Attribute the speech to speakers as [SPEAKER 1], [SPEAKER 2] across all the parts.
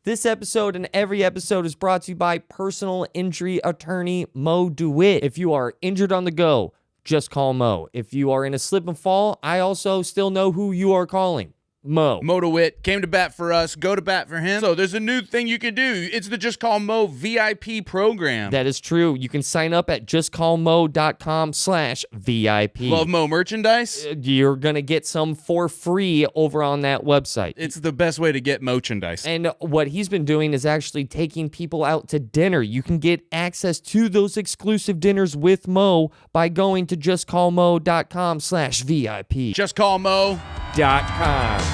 [SPEAKER 1] This episode and every episode is brought to you by personal injury attorney Mo DeWitt. If you are injured on the go, just call Mo. If you are in a slip and fall, I also still know who you are calling. Mo.
[SPEAKER 2] Mo DeWitt came to bat for us. Go to bat for him. So there's a new thing you can do. It's the Just Call Mo VIP program.
[SPEAKER 1] That is true. You can sign up at justcallmo.com/VIP.
[SPEAKER 2] Love Mo merchandise?
[SPEAKER 1] You're going to get some for free over on that website.
[SPEAKER 2] It's the best way to get merchandise.
[SPEAKER 1] And what he's been doing is actually taking people out to dinner. You can get access to those exclusive dinners with Mo by going to justcallmo.com/VIP.
[SPEAKER 2] JustCallMo.com.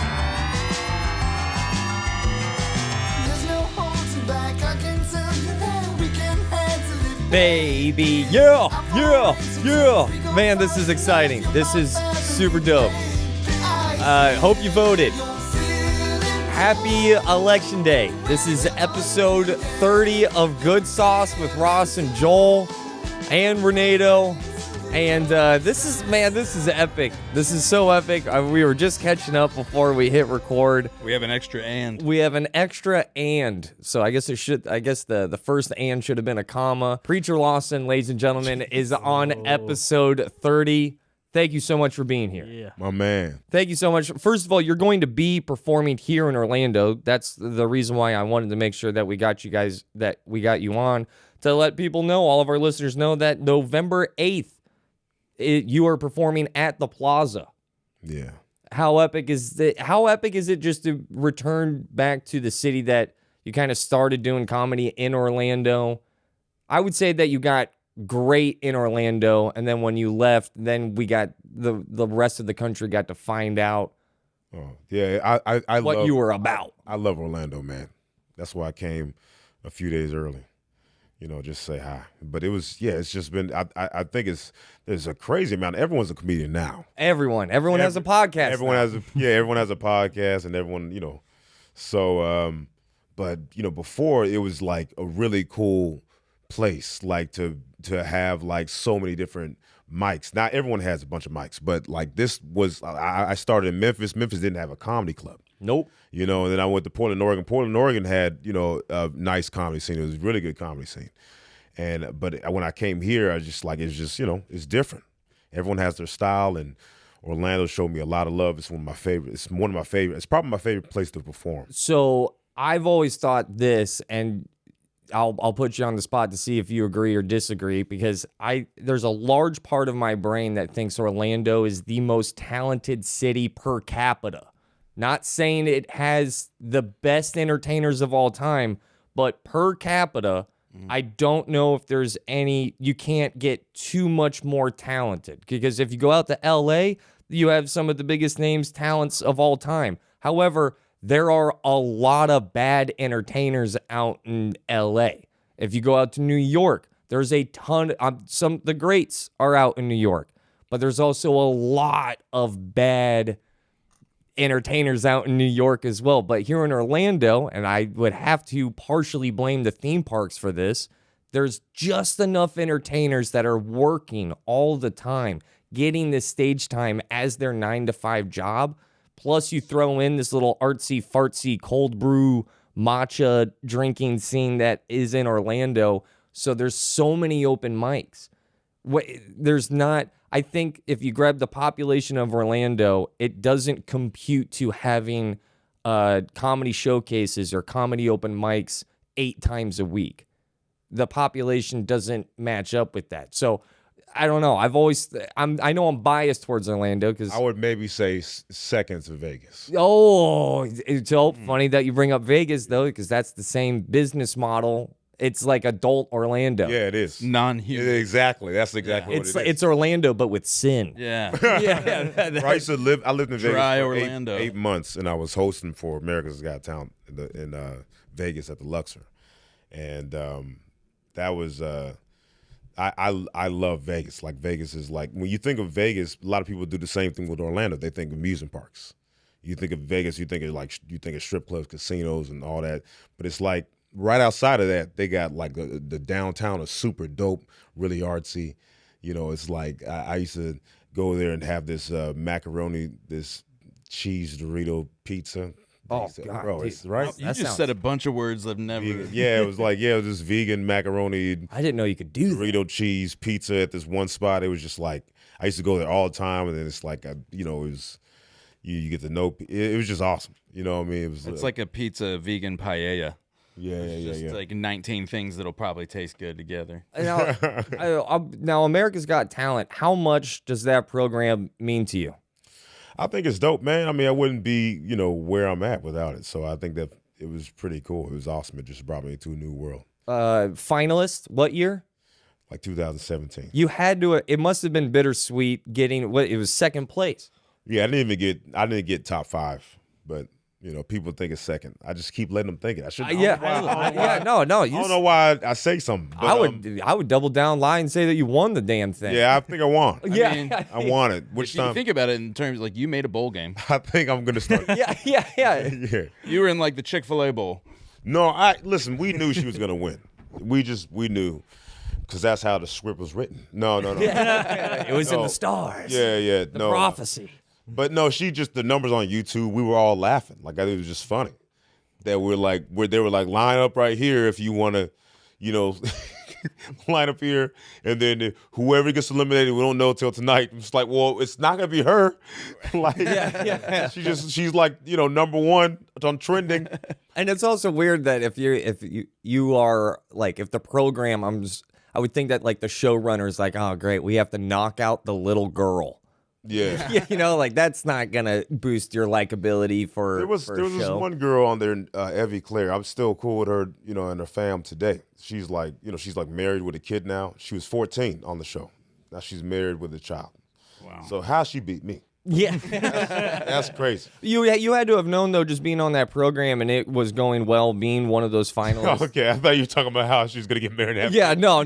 [SPEAKER 1] Baby, yeah. Man, this is exciting. This is super dope. Hope you voted. Happy Election Day. This is episode 30 of Good Sauce with Ross and Joel and Renato. And this is epic. This is so epic. We were just catching up before we hit record.
[SPEAKER 2] We have an extra and.
[SPEAKER 1] So I guess the first and should have been a comma. Preacher Lawson, ladies and gentlemen, is on episode 30. Thank you so much for being here.
[SPEAKER 3] Yeah.
[SPEAKER 4] My man.
[SPEAKER 1] Thank you so much. First of all, you're going to be performing here in Orlando. That's the reason why I wanted to make sure that we got you on, to let people know, all of our listeners know, that November 8th, you are performing at the Plaza.
[SPEAKER 4] Yeah.
[SPEAKER 1] How epic is it just to return back to the city that you kind of started doing comedy in Orlando? I would say that you got great in Orlando, and then when you left, then we got the rest of the country got to find out
[SPEAKER 4] I
[SPEAKER 1] what
[SPEAKER 4] love,
[SPEAKER 1] you were about.
[SPEAKER 4] I love Orlando, man. That's why I came a few days early. Just say hi. But it's just been, I think there's a crazy amount. Everyone's a comedian now.
[SPEAKER 1] Everyone has a podcast.
[SPEAKER 4] Everyone has a podcast, and everyone, So, before it was like a really cool place, like to have like so many different mics. Now everyone has a bunch of mics, but like this was, I started in Memphis. Memphis didn't have a comedy club.
[SPEAKER 1] Nope.
[SPEAKER 4] And then I went to Portland, Oregon. Portland, Oregon had, a nice comedy scene. It was a really good comedy scene. But when I came here, I just like, it's just, it's different. Everyone has their style, and Orlando showed me a lot of love. It's one of my favorites. It's probably my favorite place to perform.
[SPEAKER 1] So I've always thought this, and I'll put you on the spot to see if you agree or disagree, because there's a large part of my brain that thinks Orlando is the most talented city per capita. Not saying it has the best entertainers of all time, but per capita, I don't know if there's you can't get too much more talented. Because if you go out to LA, you have some of the biggest talents of all time. However, there are a lot of bad entertainers out in LA. If you go out to New York, there's a ton, the greats are out in New York, but there's also a lot of bad entertainers out in New York as well. But here in Orlando, and I would have to partially blame the theme parks for this, there's just enough entertainers that are working all the time, getting this stage time as their 9-to-5 job. Plus you throw in this little artsy fartsy cold brew matcha drinking scene that is in Orlando. So there's so many open mics. I think if you grab the population of Orlando, it doesn't compute to having comedy showcases or comedy open mics 8 times a week. The population doesn't match up with that. So I don't know. I know I'm biased towards Orlando because
[SPEAKER 4] I would maybe say second to Vegas.
[SPEAKER 1] Oh, it's so funny that you bring up Vegas though, because that's the same business model. It's like adult Orlando.
[SPEAKER 4] Yeah, it is.
[SPEAKER 2] Non-human.
[SPEAKER 4] Exactly. That's exactly what it is.
[SPEAKER 1] It's Orlando, but with sin.
[SPEAKER 2] Yeah.
[SPEAKER 4] I lived in Vegas
[SPEAKER 2] Dry
[SPEAKER 4] for
[SPEAKER 2] Orlando.
[SPEAKER 4] 8 months, and I was hosting for America's Got Talent in Vegas at the Luxor. And that was I love Vegas. Like, Vegas is like, when you think of Vegas, a lot of people do the same thing with Orlando. They think of amusement parks. You think of Vegas, you think of strip clubs, casinos, and all that. But it's like, right outside of that, they got like the downtown is super dope, really artsy. It's like I used to go there and have this macaroni, this cheese Dorito pizza,
[SPEAKER 1] Oh,
[SPEAKER 4] He said,
[SPEAKER 1] God,
[SPEAKER 4] bro,
[SPEAKER 1] dude.
[SPEAKER 4] it's right.
[SPEAKER 2] You
[SPEAKER 1] That
[SPEAKER 2] just
[SPEAKER 1] sounds-
[SPEAKER 2] said a bunch of words I've never.
[SPEAKER 4] Vegan. Yeah, it was like it was just vegan macaroni,
[SPEAKER 1] I didn't know you could do that.
[SPEAKER 4] Dorito cheese pizza at this one spot. It was just like I used to go there all the time, and then it's like it was you get to know. It was just awesome. You know what I mean? It was.
[SPEAKER 2] It's like a pizza vegan paella.
[SPEAKER 4] yeah,
[SPEAKER 2] Just like 19 things that'll probably taste good together.
[SPEAKER 1] Now, America's Got Talent. How much does that program mean to you?
[SPEAKER 4] I think it's dope, man. I mean, I wouldn't be where I'm at without it. So I think that it was pretty cool. It was awesome. It just brought me to a new world.
[SPEAKER 1] Finalist, what year?
[SPEAKER 4] Like 2017.
[SPEAKER 1] You had to. It must have been bittersweet getting what it was second place.
[SPEAKER 4] Yeah, I didn't get top 5, but people think it's second. I just keep letting them think it. I should.
[SPEAKER 1] No.
[SPEAKER 4] I don't know why I say something. But,
[SPEAKER 1] I would double down, lie, and say that you won the damn thing.
[SPEAKER 4] Yeah, I think I won.
[SPEAKER 1] Yeah.
[SPEAKER 2] mean,
[SPEAKER 4] I won it. Which
[SPEAKER 2] If you
[SPEAKER 4] time?
[SPEAKER 2] think about it in terms like you made a bowl game.
[SPEAKER 4] I think I'm gonna start.
[SPEAKER 1] yeah.
[SPEAKER 4] Yeah.
[SPEAKER 2] You were in like the Chick-fil-A bowl.
[SPEAKER 4] No, listen. We knew she was gonna win. We knew because that's how the script was written. No.
[SPEAKER 1] It was in
[SPEAKER 4] No.
[SPEAKER 1] the stars.
[SPEAKER 4] Yeah.
[SPEAKER 1] The
[SPEAKER 4] No.
[SPEAKER 1] prophecy.
[SPEAKER 4] But no, the numbers on YouTube, we were all laughing. Like, it was just funny. That they were like, line up right here if you want to, line up here. And then whoever gets eliminated, we don't know till tonight. It's like, well, it's not going to be her. Like, she's like, number one on trending.
[SPEAKER 1] And it's also weird that if you are like, if the program, I would think that like the showrunner's like, oh great, we have to knock out the little girl.
[SPEAKER 4] Yeah.
[SPEAKER 1] Like that's not gonna boost your likability for.
[SPEAKER 4] There was
[SPEAKER 1] a
[SPEAKER 4] this
[SPEAKER 1] show.
[SPEAKER 4] one girl on there, Evie Claire. I'm still cool with her, and her fam today. She's like, she's like married with a kid now. She was 14 on the show. Now she's married with a child.
[SPEAKER 2] Wow.
[SPEAKER 4] So how she beat me?
[SPEAKER 1] Yeah.
[SPEAKER 4] That's crazy.
[SPEAKER 1] You had to have known though, just being on that program and it was going well, being one of those finalists.
[SPEAKER 4] Okay, I thought you were talking about how she's gonna get married. After.
[SPEAKER 1] Yeah, no.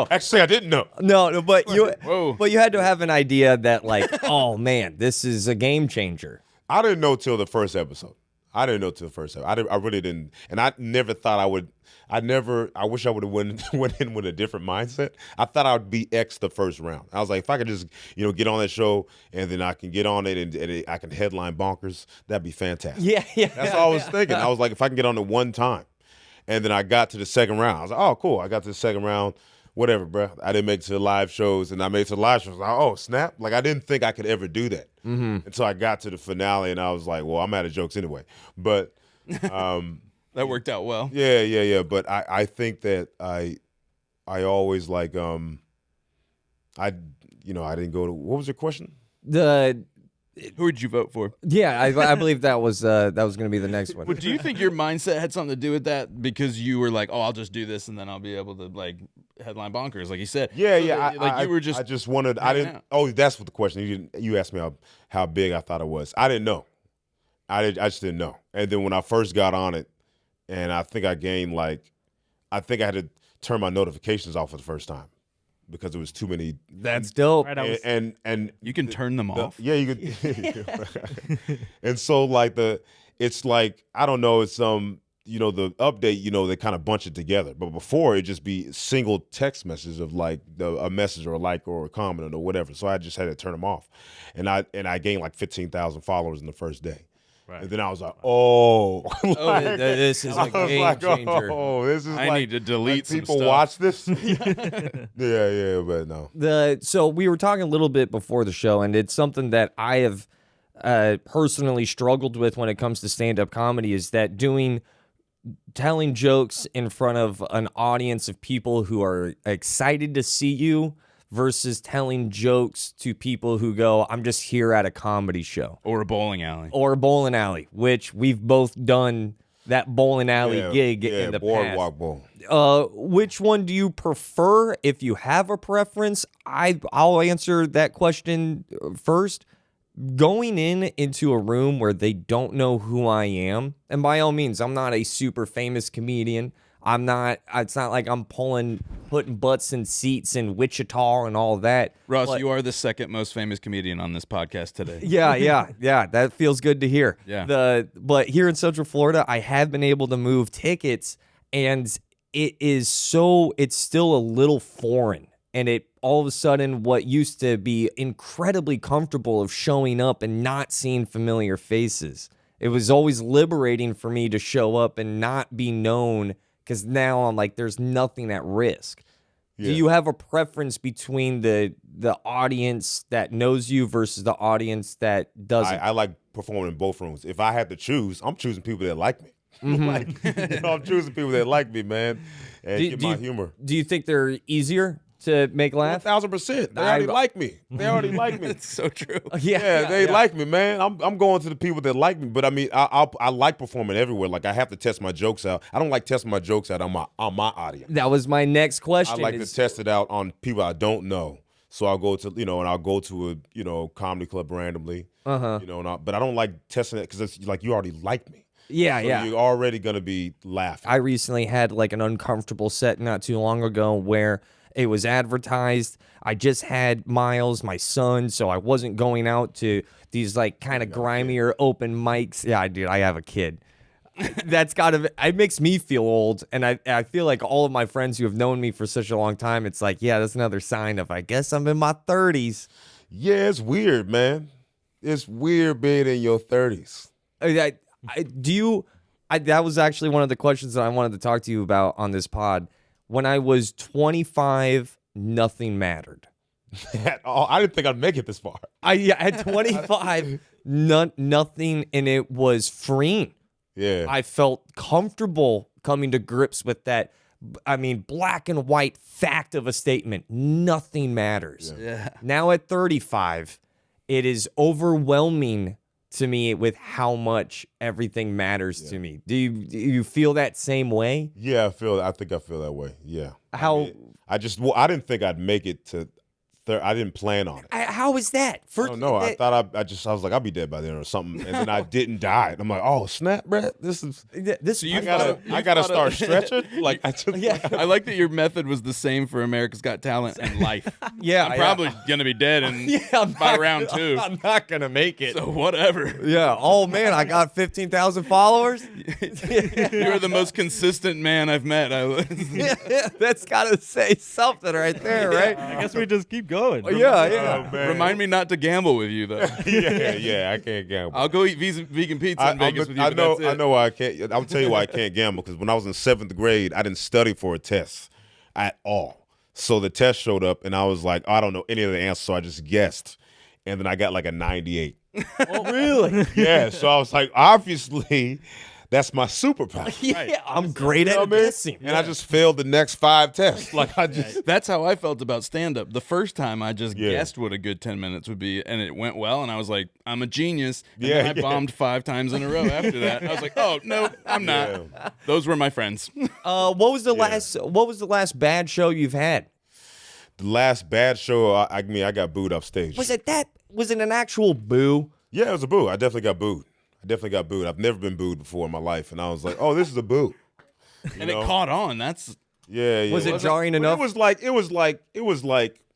[SPEAKER 4] Actually, I didn't know.
[SPEAKER 1] No, but
[SPEAKER 2] Whoa.
[SPEAKER 1] you had to have an idea that like, oh man, this is a game changer.
[SPEAKER 4] I didn't know till the first episode. I really didn't, and I never thought I would. I wish I would have went in with a different mindset. I thought I would be X the first round. I was like, if I could just get on that show and then I can get on it and I can headline Bonkers, that'd be fantastic.
[SPEAKER 1] Yeah.
[SPEAKER 4] That's all I was thinking. I was like, if I can get on it one time, and then I got to the second round. I was like, oh cool, I got to the second round. Whatever, bro. I didn't make it to the live shows, and I made it to the live shows. Like, oh snap! Like I didn't think I could ever do that until I got to the finale, and I was like, well, I'm out of jokes anyway. But
[SPEAKER 2] That worked out well.
[SPEAKER 4] yeah. But I think that I always like I didn't go to. What was your question?
[SPEAKER 2] Who would you vote for?
[SPEAKER 1] I believe that was going to be the next one.
[SPEAKER 2] But do you think your mindset had something to do with that? Because you were like, oh, I'll just do this and then I'll be able to like headline Bonkers, like you said.
[SPEAKER 4] Yeah.
[SPEAKER 2] You were just.
[SPEAKER 4] I just wanted. I
[SPEAKER 2] hanging
[SPEAKER 4] didn't.
[SPEAKER 2] out.
[SPEAKER 4] Oh, that's what the question. You asked me how big I thought it was. I didn't know. I just didn't know. And then when I first got on it, and I think I gained I think I had to turn my notifications off for the first time because it was too many.
[SPEAKER 1] That's dope.
[SPEAKER 3] Right,
[SPEAKER 4] And
[SPEAKER 2] You can turn them off.
[SPEAKER 4] yeah, you could. And so it's like I don't know. It's the update. They kind of bunch it together. But before it just be single text messages of like a message or a like or a comment or whatever. So I just had to turn them off, and I gained like 15,000 followers in the first day.
[SPEAKER 3] Right.
[SPEAKER 4] And then I was like, oh,
[SPEAKER 1] This is a game changer.
[SPEAKER 4] Oh, this is
[SPEAKER 2] I need to delete some
[SPEAKER 4] people
[SPEAKER 2] stuff.
[SPEAKER 4] watch this. yeah, but no.
[SPEAKER 1] So we were talking a little bit before the show, and it's something that I have personally struggled with when it comes to stand-up comedy is that telling jokes in front of an audience of people who are excited to see you versus telling jokes to people who go, I'm just here at a comedy show.
[SPEAKER 2] Or a bowling alley.
[SPEAKER 1] Or a bowling alley, which we've both done that bowling alley gig
[SPEAKER 4] yeah,
[SPEAKER 1] in the
[SPEAKER 4] boardwalk
[SPEAKER 1] past.
[SPEAKER 4] bowl.
[SPEAKER 1] Which one do you prefer? If you have a preference, I'll answer that question first. Going into a room where they don't know who I am, and by all means, I'm not a super famous comedian. It's not like I'm putting butts in seats in Wichita and all that.
[SPEAKER 2] Ross,
[SPEAKER 1] but-
[SPEAKER 2] you are the second most famous comedian on this podcast today.
[SPEAKER 1] Yeah. That feels good to hear.
[SPEAKER 2] Yeah.
[SPEAKER 1] But here in Central Florida, I have been able to move tickets, and it's still a little foreign. And it all of a sudden, what used to be incredibly comfortable of showing up and not seeing familiar faces it was always liberating for me to show up and not be known, because now I'm like, there's nothing at risk.
[SPEAKER 4] Yeah.
[SPEAKER 1] Do you have a preference between the audience that knows you versus the audience that doesn't?
[SPEAKER 4] I like performing in both rooms. If I had to choose, I'm choosing people that like me.
[SPEAKER 1] Mm-hmm.
[SPEAKER 4] I'm choosing people that like me, man, and get my humor.
[SPEAKER 1] Do you think they're easier to make laugh?
[SPEAKER 4] 1,000%. They already like me. They already like me.
[SPEAKER 2] It's so true.
[SPEAKER 4] Yeah, they like me, man. I'm going to the people that like me. But I mean, I like performing everywhere. Like, I have to test my jokes out. I don't like testing my jokes out on my audience.
[SPEAKER 1] That was my next question.
[SPEAKER 4] I like to test it out on people I don't know. So I'll go to, and I'll go to a, comedy club randomly. But I don't like testing it because it's like, you already like me.
[SPEAKER 1] Yeah,
[SPEAKER 4] So
[SPEAKER 1] yeah.
[SPEAKER 4] you're already going to be laughing.
[SPEAKER 1] I recently had like an uncomfortable set not too long ago where it was advertised. I just had Miles, my son, so I wasn't going out to these like kind of grimier open mics. Yeah, dude, I have a kid. That's it makes me feel old. And I feel like all of my friends who have known me for such a long time, it's like, yeah, that's another sign of, I guess I'm in my 30s.
[SPEAKER 4] Yeah, it's weird, man. It's weird being in your 30s.
[SPEAKER 1] That was actually one of the questions that I wanted to talk to you about on this pod. When I was 25, nothing mattered.
[SPEAKER 4] At all. I didn't think I'd make it this far.
[SPEAKER 1] At 25, nothing, and it was freeing.
[SPEAKER 4] Yeah.
[SPEAKER 1] I felt comfortable coming to grips with that. I mean, black and white fact of a statement. Nothing matters.
[SPEAKER 2] Yeah.
[SPEAKER 1] Now at 35, it is overwhelming to me with how much everything matters to me. Do you feel that same way?
[SPEAKER 4] Yeah, I think I feel that way. Yeah.
[SPEAKER 1] How
[SPEAKER 4] I didn't think I'd make it to I didn't plan on it.
[SPEAKER 1] how is that?
[SPEAKER 4] I don't know. I thought I was like, I'll be dead by then or something. And then I didn't die. And I'm like, oh, snap, Brett. This I gotta start stretching. Like,
[SPEAKER 2] I like that your method was the same for America's Got Talent and life.
[SPEAKER 1] Yeah,
[SPEAKER 2] I'm probably gonna be dead by round 2.
[SPEAKER 1] I'm not gonna make it.
[SPEAKER 2] So whatever.
[SPEAKER 1] Yeah. Oh man, I got 15,000 followers.
[SPEAKER 2] You're the most consistent man I've met.
[SPEAKER 1] That's gotta say something right there, right?
[SPEAKER 3] I guess we just keep going.
[SPEAKER 1] Yeah.
[SPEAKER 4] Oh, man.
[SPEAKER 2] Remind me not to gamble with you, though.
[SPEAKER 4] yeah, I can't gamble.
[SPEAKER 2] I'll go eat vegan pizza in Vegas with you.
[SPEAKER 4] I
[SPEAKER 2] but that's it.
[SPEAKER 4] know why I can't. I'll tell you why I can't gamble, because when I was in 7th grade, I didn't study for a test at all. So the test showed up, and I was like, I don't know any of the answers, so I just guessed. And then I got like a 98.
[SPEAKER 1] Oh, really?
[SPEAKER 4] Yeah, so I was like, obviously, that's my superpower.
[SPEAKER 1] Yeah, I'm great at guessing.
[SPEAKER 4] And I just failed the next 5 tests. Like,
[SPEAKER 2] That's how I felt about stand-up. The first time I just guessed what a good 10 minutes would be, and it went well, and I was like, I'm a genius. And then I bombed 5 times in a row after that. I was like, oh, no, I'm not.
[SPEAKER 4] Yeah.
[SPEAKER 2] Those were my friends.
[SPEAKER 1] What was the last bad show you've had?
[SPEAKER 4] The last bad show, I got booed off stage.
[SPEAKER 1] Was it an actual boo?
[SPEAKER 4] Yeah, it was a boo. I definitely got booed. I've never been booed before in my life, and I was like, "Oh, this is a boo,"
[SPEAKER 2] And it caught on. That's
[SPEAKER 4] yeah.
[SPEAKER 1] Was it jarring enough?
[SPEAKER 4] It was like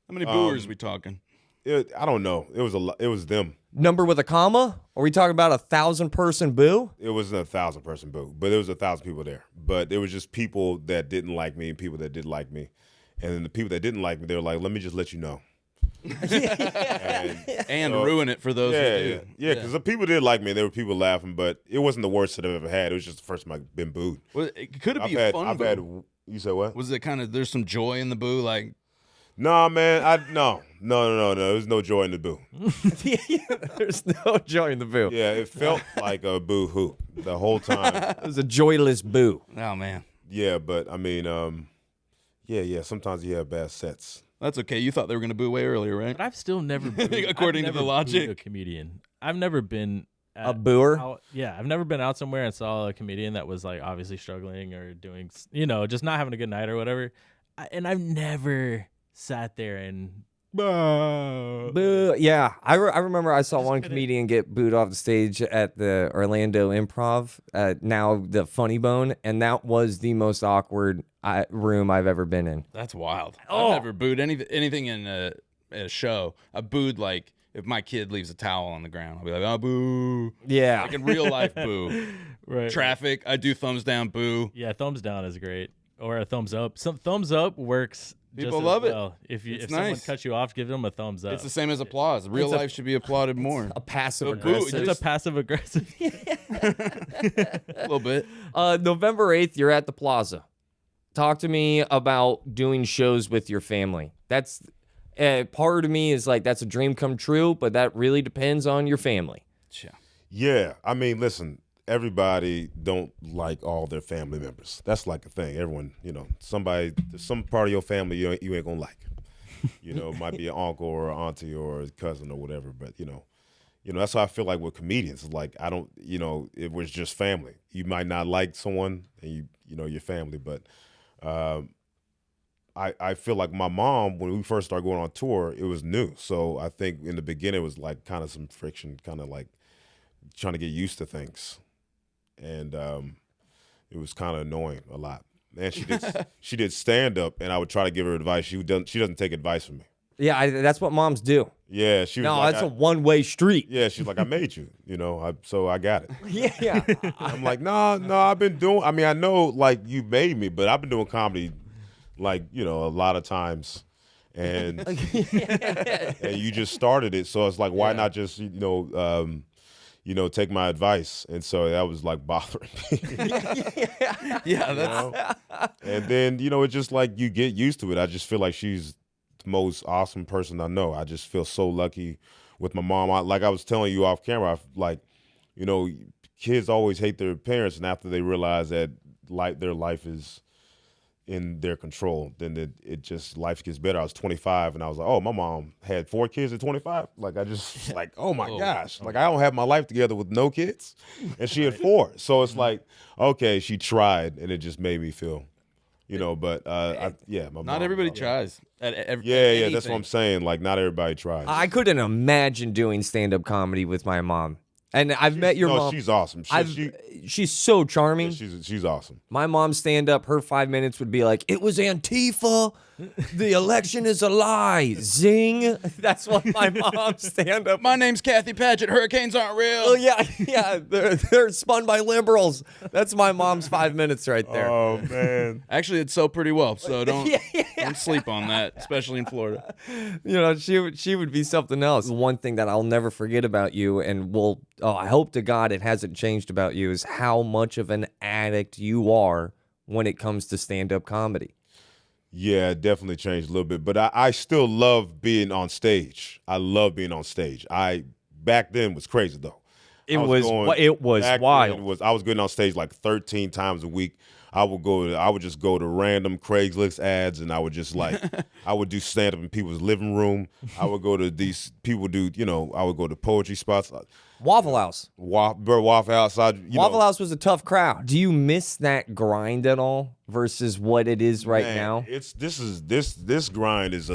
[SPEAKER 2] how many booers we talking?
[SPEAKER 4] I don't know. It was them.
[SPEAKER 1] Number with a comma? Are we talking about 1,000-person boo?
[SPEAKER 4] It wasn't 1,000-person boo, but there was 1,000 people there. But it was just people that didn't like me and people that did like me, and then the people that didn't like me, they were like, "Let me just let you know."
[SPEAKER 2] And ruin it for those who do.
[SPEAKER 4] Yeah, because the people did like me. There were people laughing, but it wasn't the worst that I've ever had. It was just the first time I've been booed.
[SPEAKER 2] Well, could it be a fun boo?
[SPEAKER 4] You said what?
[SPEAKER 2] Was it kind of, there's some joy in the boo? Like,
[SPEAKER 4] Nah, man. No. There's no joy in the boo.
[SPEAKER 1] There's no joy in the boo.
[SPEAKER 4] Yeah, it felt like a boo-hoo the whole time.
[SPEAKER 1] It was a joyless boo.
[SPEAKER 2] oh, man.
[SPEAKER 4] Yeah, but I mean, sometimes you have bad sets.
[SPEAKER 2] That's okay. You thought they were going to boo way earlier, right?
[SPEAKER 3] But I've still never booed.
[SPEAKER 2] According to the logic.
[SPEAKER 3] A comedian. I've never been
[SPEAKER 1] A booer?
[SPEAKER 3] I've never been out somewhere and saw a comedian that was like obviously struggling or doing, just not having a good night or whatever. And I've never sat there and
[SPEAKER 1] boo. Yeah, I remember I saw one comedian get booed off the stage at the Orlando Improv, now the Funny Bone, and that was the most awkward room I've ever been in.
[SPEAKER 2] That's wild. I've never booed anything in a show. I booed like if my kid leaves a towel on the ground, I'll be like, oh, boo.
[SPEAKER 1] Yeah.
[SPEAKER 2] Like in real life, boo.
[SPEAKER 3] right.
[SPEAKER 2] Traffic, I do thumbs down, boo.
[SPEAKER 3] Yeah, thumbs down is great. Or a thumbs up. Some thumbs up works
[SPEAKER 2] People
[SPEAKER 3] as
[SPEAKER 2] love it.
[SPEAKER 3] well. If
[SPEAKER 2] It's
[SPEAKER 3] someone
[SPEAKER 2] nice.
[SPEAKER 3] cuts you off, give them a thumbs up.
[SPEAKER 2] It's the same as applause. Real life should be applauded more.
[SPEAKER 1] A passive
[SPEAKER 2] A boo,
[SPEAKER 1] aggressive.
[SPEAKER 3] It's a passive aggressive.
[SPEAKER 2] A little bit.
[SPEAKER 1] November 8th, you're at the Plaza. Talk to me about doing shows with your family. That's part of me is like, that's a dream come true, but that really depends on your family.
[SPEAKER 4] Yeah, I mean, listen, everybody don't like all their family members. That's like a thing. Everyone, some part of your family you ain't gonna like. It might be an uncle or an auntie or a cousin or whatever. But that's how I feel like with comedians. It's like I don't, it was just family. You might not like someone, and your family, but I feel like my mom, when we first started going on tour, it was new. So I think in the beginning it was like kind of some friction, kind of like trying to get used to things. And it was kind of annoying a lot. And she did stand up, and I would try to give her advice. She doesn't take advice from me.
[SPEAKER 1] Yeah, that's what moms do.
[SPEAKER 4] Yeah, she was
[SPEAKER 1] No,
[SPEAKER 4] like,
[SPEAKER 1] that's a one-way street.
[SPEAKER 4] yeah, she's like, I made you, so I got it.
[SPEAKER 1] Yeah.
[SPEAKER 4] I'm like, no, I've been doing. I mean, I know like you made me, but I've been doing comedy, like a lot of times, and and you just started it, so it's like, why not just take my advice? And so that was like bothering me.
[SPEAKER 2] Yeah, that's.
[SPEAKER 4] And then it's just like you get used to it. I just feel like she's the most awesome person I know. I just feel so lucky with my mom. Like I was telling you off camera, kids always hate their parents, and after they realize that their life is in their control, then it just life gets better. I was 25, and I was like, oh, my mom had 4 kids at 25. Like I just like, oh my gosh, like I don't have my life together with no kids, and she had 4. So it's like, okay, she tried, and it just made me feel, But my
[SPEAKER 2] Not
[SPEAKER 4] mom,
[SPEAKER 2] everybody tries.
[SPEAKER 4] Yeah, that's what I'm saying. Like not everybody tries.
[SPEAKER 1] I couldn't imagine doing stand-up comedy with my mom. And I've met your mom.
[SPEAKER 4] She's awesome.
[SPEAKER 1] She's so charming.
[SPEAKER 4] She's awesome.
[SPEAKER 1] My mom stand up, her 5 minutes would be like, it was Antifa. The election is a lie. Zing. That's what my mom stand up.
[SPEAKER 2] My name's Kathy Paget. Hurricanes aren't real.
[SPEAKER 1] Oh, yeah. They're spun by liberals. That's my mom's 5 minutes right there.
[SPEAKER 4] Oh, man.
[SPEAKER 2] Actually, it's sold pretty well, so don't sleep on that, especially in Florida.
[SPEAKER 1] She would be something else. One thing that I'll never forget about you, and I hope to God it hasn't changed about you, is how much of an addict you are when it comes to stand-up comedy.
[SPEAKER 4] Yeah, it definitely changed a little bit, but I still love being on stage. I love being on stage. Back then was crazy though.
[SPEAKER 1] It was wild.
[SPEAKER 4] I was getting on stage like 13 times a week. I would just go to random Craigslist ads, and I would just like, I would do stand up in people's living room. I would go to these people I would go to poetry spots.
[SPEAKER 1] Waffle House.
[SPEAKER 4] Waffle House.
[SPEAKER 1] Waffle House was a tough crowd. Do you miss that grind at all versus what it is right now?
[SPEAKER 4] This grind is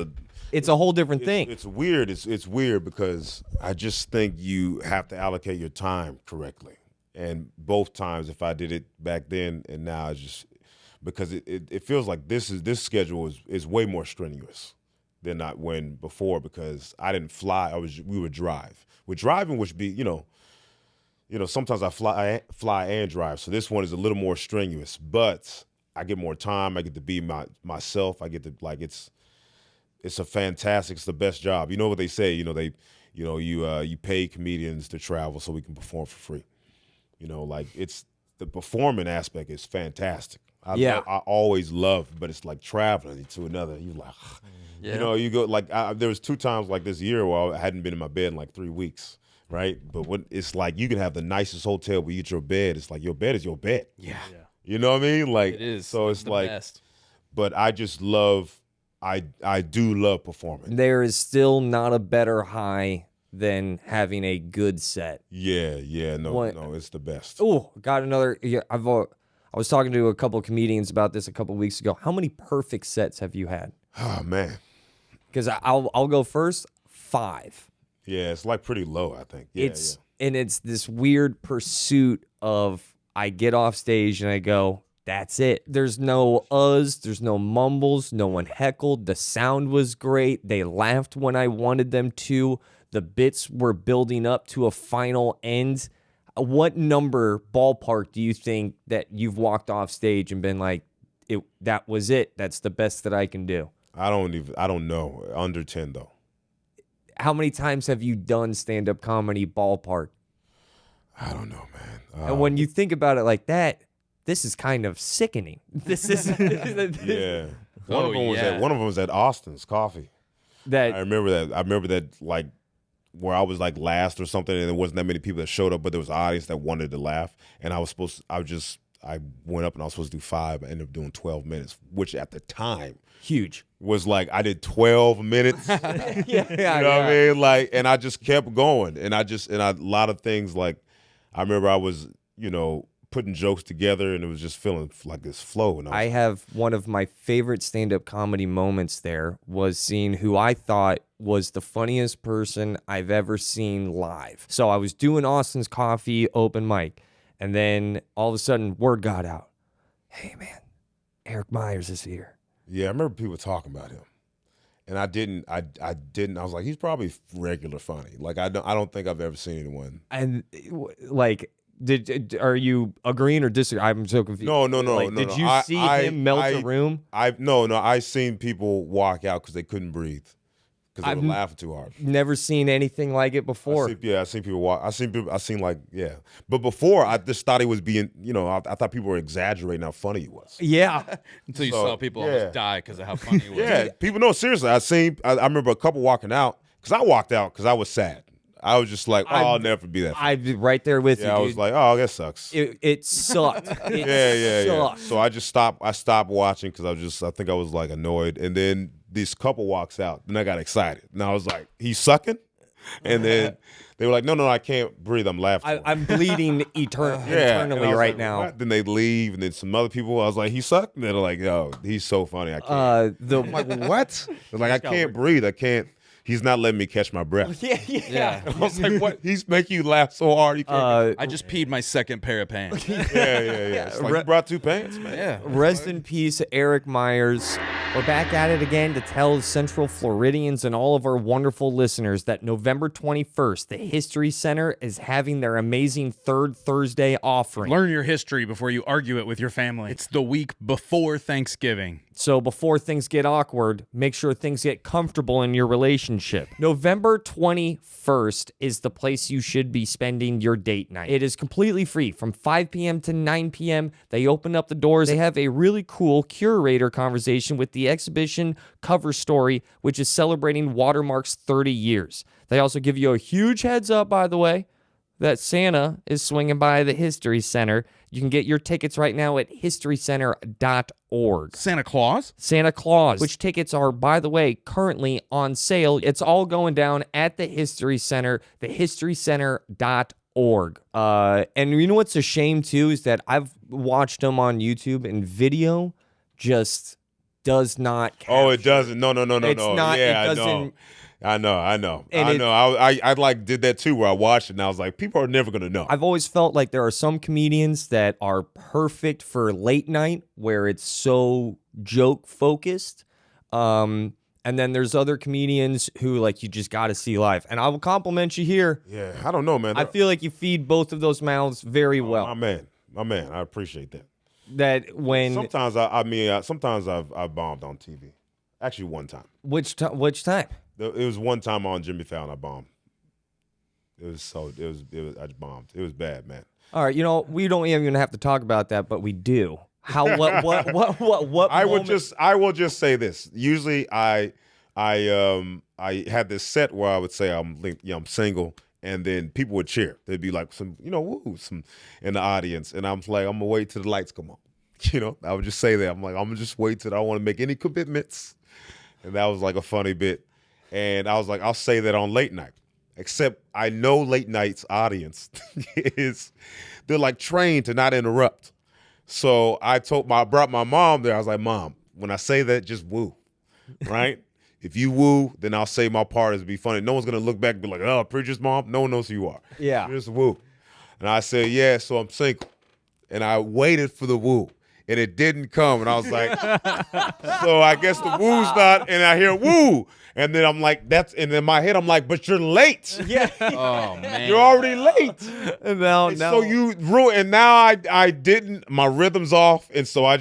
[SPEAKER 1] it's a whole different thing.
[SPEAKER 4] It's weird. It's weird because I just think you have to allocate your time correctly. And both times, if I did it back then and now, it's just because it feels like this schedule is way more strenuous than when before, because I didn't fly. We would drive. With driving, which be sometimes I fly and drive. So this one is a little more strenuous, but I get more time. I get to be myself. I get to it's it's the best job. You know what they say? You pay comedians to travel so we can perform for free. It's the performing aspect is fantastic. I always love, but it's like traveling to another. You like, you go like there was 2 times like this year where I hadn't been in my bed in like 3 weeks, right? But when it's like you can have the nicest hotel where you get your bed. It's like your bed is your bed.
[SPEAKER 2] Yeah.
[SPEAKER 4] You know what I mean? Like
[SPEAKER 2] it is.
[SPEAKER 4] So it's
[SPEAKER 2] the
[SPEAKER 4] like,
[SPEAKER 2] best.
[SPEAKER 4] But I just love. I do love performing.
[SPEAKER 1] There is still not a better high than having a good set.
[SPEAKER 4] Yeah, no, it's the best.
[SPEAKER 1] Oh, got another. Yeah, I was talking to a couple of comedians about this a couple of weeks ago. How many perfect sets have you had?
[SPEAKER 4] Oh man,
[SPEAKER 1] because I'll go first. 5.
[SPEAKER 4] Yeah, it's like pretty low, I think.
[SPEAKER 1] And it's this weird pursuit of I get off stage and I go, that's it. There's no uhs, there's no mumbles, no one heckled. The sound was great. They laughed when I wanted them to. The bits were building up to a final end. What number, ballpark, do you think that you've walked off stage and been like, that was it? That's the best that I can do?
[SPEAKER 4] I don't know. Under 10 though.
[SPEAKER 1] How many times have you done stand-up comedy ballpark?
[SPEAKER 4] I don't know, man.
[SPEAKER 1] And when you think about it like that, this is kind of sickening. This is
[SPEAKER 4] yeah. One of them was at Austin's Coffee.
[SPEAKER 1] that
[SPEAKER 4] I remember that like where I was like last or something, and there wasn't that many people that showed up, but there was an audience that wanted to laugh, and I went up and I was supposed to do 5. I ended up doing 12 minutes, which at the time
[SPEAKER 1] huge.
[SPEAKER 4] was like I did 12 minutes.
[SPEAKER 1] Yeah,
[SPEAKER 4] You know what I mean? Like, and I just kept going, and a lot of things, like I remember I was, putting jokes together, and it was just feeling like this flow. And
[SPEAKER 1] I have one of my favorite stand-up comedy moments there was seeing who I thought was the funniest person I've ever seen live. So I was doing Austin's Coffee open mic, and then all of a sudden word got out. Hey man, Eric Myers is here.
[SPEAKER 4] Yeah, I remember people talking about him, and I didn't. I was like, he's probably regular funny. Like I don't think I've ever seen anyone.
[SPEAKER 1] And like, are you agreeing or disagreeing? I'm so confused.
[SPEAKER 4] No.
[SPEAKER 1] Like, did you see him melt the room?
[SPEAKER 4] I seen people walk out because they couldn't breathe because they were laughing too hard.
[SPEAKER 1] Never seen anything like it before.
[SPEAKER 4] I seen people walk. I seen like, yeah. But before, I just thought he was being, I thought people were exaggerating how funny he was.
[SPEAKER 1] Yeah.
[SPEAKER 2] Until you saw people almost die because of how funny he was.
[SPEAKER 4] Yeah, people know. Seriously, I remember a couple walking out because I walked out because I was sad. I was just like, I'll never be that funny.
[SPEAKER 1] I'm right there with you, dude.
[SPEAKER 4] I was like, oh, that sucks.
[SPEAKER 1] It sucked.
[SPEAKER 4] Yeah. So I just stopped. I stopped watching because I think I was like annoyed. And then this couple walks out, and I got excited. And I was like, he's sucking? And then they were like, no, I can't breathe. I'm laughing.
[SPEAKER 1] I'm bleeding internally right
[SPEAKER 4] like,
[SPEAKER 1] now.
[SPEAKER 4] What? Then they leave, and then some other people, I was like, he sucked? And they're like, yo, he's so funny. I can't.
[SPEAKER 1] I'm
[SPEAKER 4] like, what? They're like, I can't breathe. I can't. He's not letting me catch my breath.
[SPEAKER 1] Yeah.
[SPEAKER 4] I was like, what? He's making you laugh so hard you can't.
[SPEAKER 2] I just peed my second pair of pants.
[SPEAKER 4] Yeah. It's like, you brought 2 pants, man.
[SPEAKER 2] Yeah.
[SPEAKER 1] Rest in peace, Eric Myers. We're back at it again to tell Central Floridians and all of our wonderful listeners that November 21st, the History Center is having their amazing Third Thursday offering.
[SPEAKER 5] Learn your history before you argue it with your family.
[SPEAKER 2] It's the week before Thanksgiving.
[SPEAKER 1] So before things get awkward, make sure things get comfortable in your relationship. November 21st is the place you should be spending your date night. It is completely free from 5 p.m. to 9 p.m. They open up the doors. They have a really cool curator conversation with the exhibition cover story, which is celebrating Watermark's 30 years. They also give you a huge heads up, by the way, that Santa is swinging by the History Center. You can get your tickets right now at historycenter.org.
[SPEAKER 5] Santa Claus?
[SPEAKER 1] Santa Claus, which tickets are, by the way, currently on sale. It's all going down at the History Center, thehistorycenter.org. And you know what's a shame, too, is that I've watched them on YouTube, and video just does not capture.
[SPEAKER 4] Oh, it doesn't. No.
[SPEAKER 1] It's not.
[SPEAKER 4] Yeah,
[SPEAKER 1] it doesn't.
[SPEAKER 4] I know.
[SPEAKER 1] And
[SPEAKER 4] I know. I like did that too, where I watched it and I was like, people are never gonna know.
[SPEAKER 1] I've always felt like there are some comedians that are perfect for late night, where it's so joke focused. And then there's other comedians who like you just got to see live. And I will compliment you here.
[SPEAKER 4] Yeah, I don't know, man.
[SPEAKER 1] I feel like you feed both of those mouths very well.
[SPEAKER 4] My man. I appreciate that.
[SPEAKER 1] That when
[SPEAKER 4] sometimes sometimes I've bombed on TV. Actually, one time.
[SPEAKER 1] Which time?
[SPEAKER 4] It was one time on Jimmy Fallon. I bombed. I just bombed. It was bad, man.
[SPEAKER 1] All right, we don't even have to talk about that, but we do. How what
[SPEAKER 4] I will just say this. Usually I had this set where I would say I'm single, and then people would cheer. They'd be like some woo some in the audience, and I'm like, I'm gonna wait till the lights come on. I would just say that. I'm like, I'm gonna just wait till I don't want to make any commitments. And that was like a funny bit. And I was like, I'll say that on late night. Except I know late night's audience they're like trained to not interrupt. So I brought my mom there. I was like, Mom, when I say that, just woo, right? If you woo, then I'll say my part is be funny. No one's gonna look back and be like, oh, preacher's mom. No one knows who you are.
[SPEAKER 1] Yeah.
[SPEAKER 4] Just woo. And I said, yeah, so I'm single. And I waited for the woo. And it didn't come. And I was like, so I guess the woo's not. And I hear woo. And then I'm like, and in my head, I'm like, but you're late.
[SPEAKER 1] Yeah.
[SPEAKER 2] Oh, man.
[SPEAKER 4] You're already late.
[SPEAKER 1] No.
[SPEAKER 4] So you ruined. And now I didn't, my rhythm's off. And so I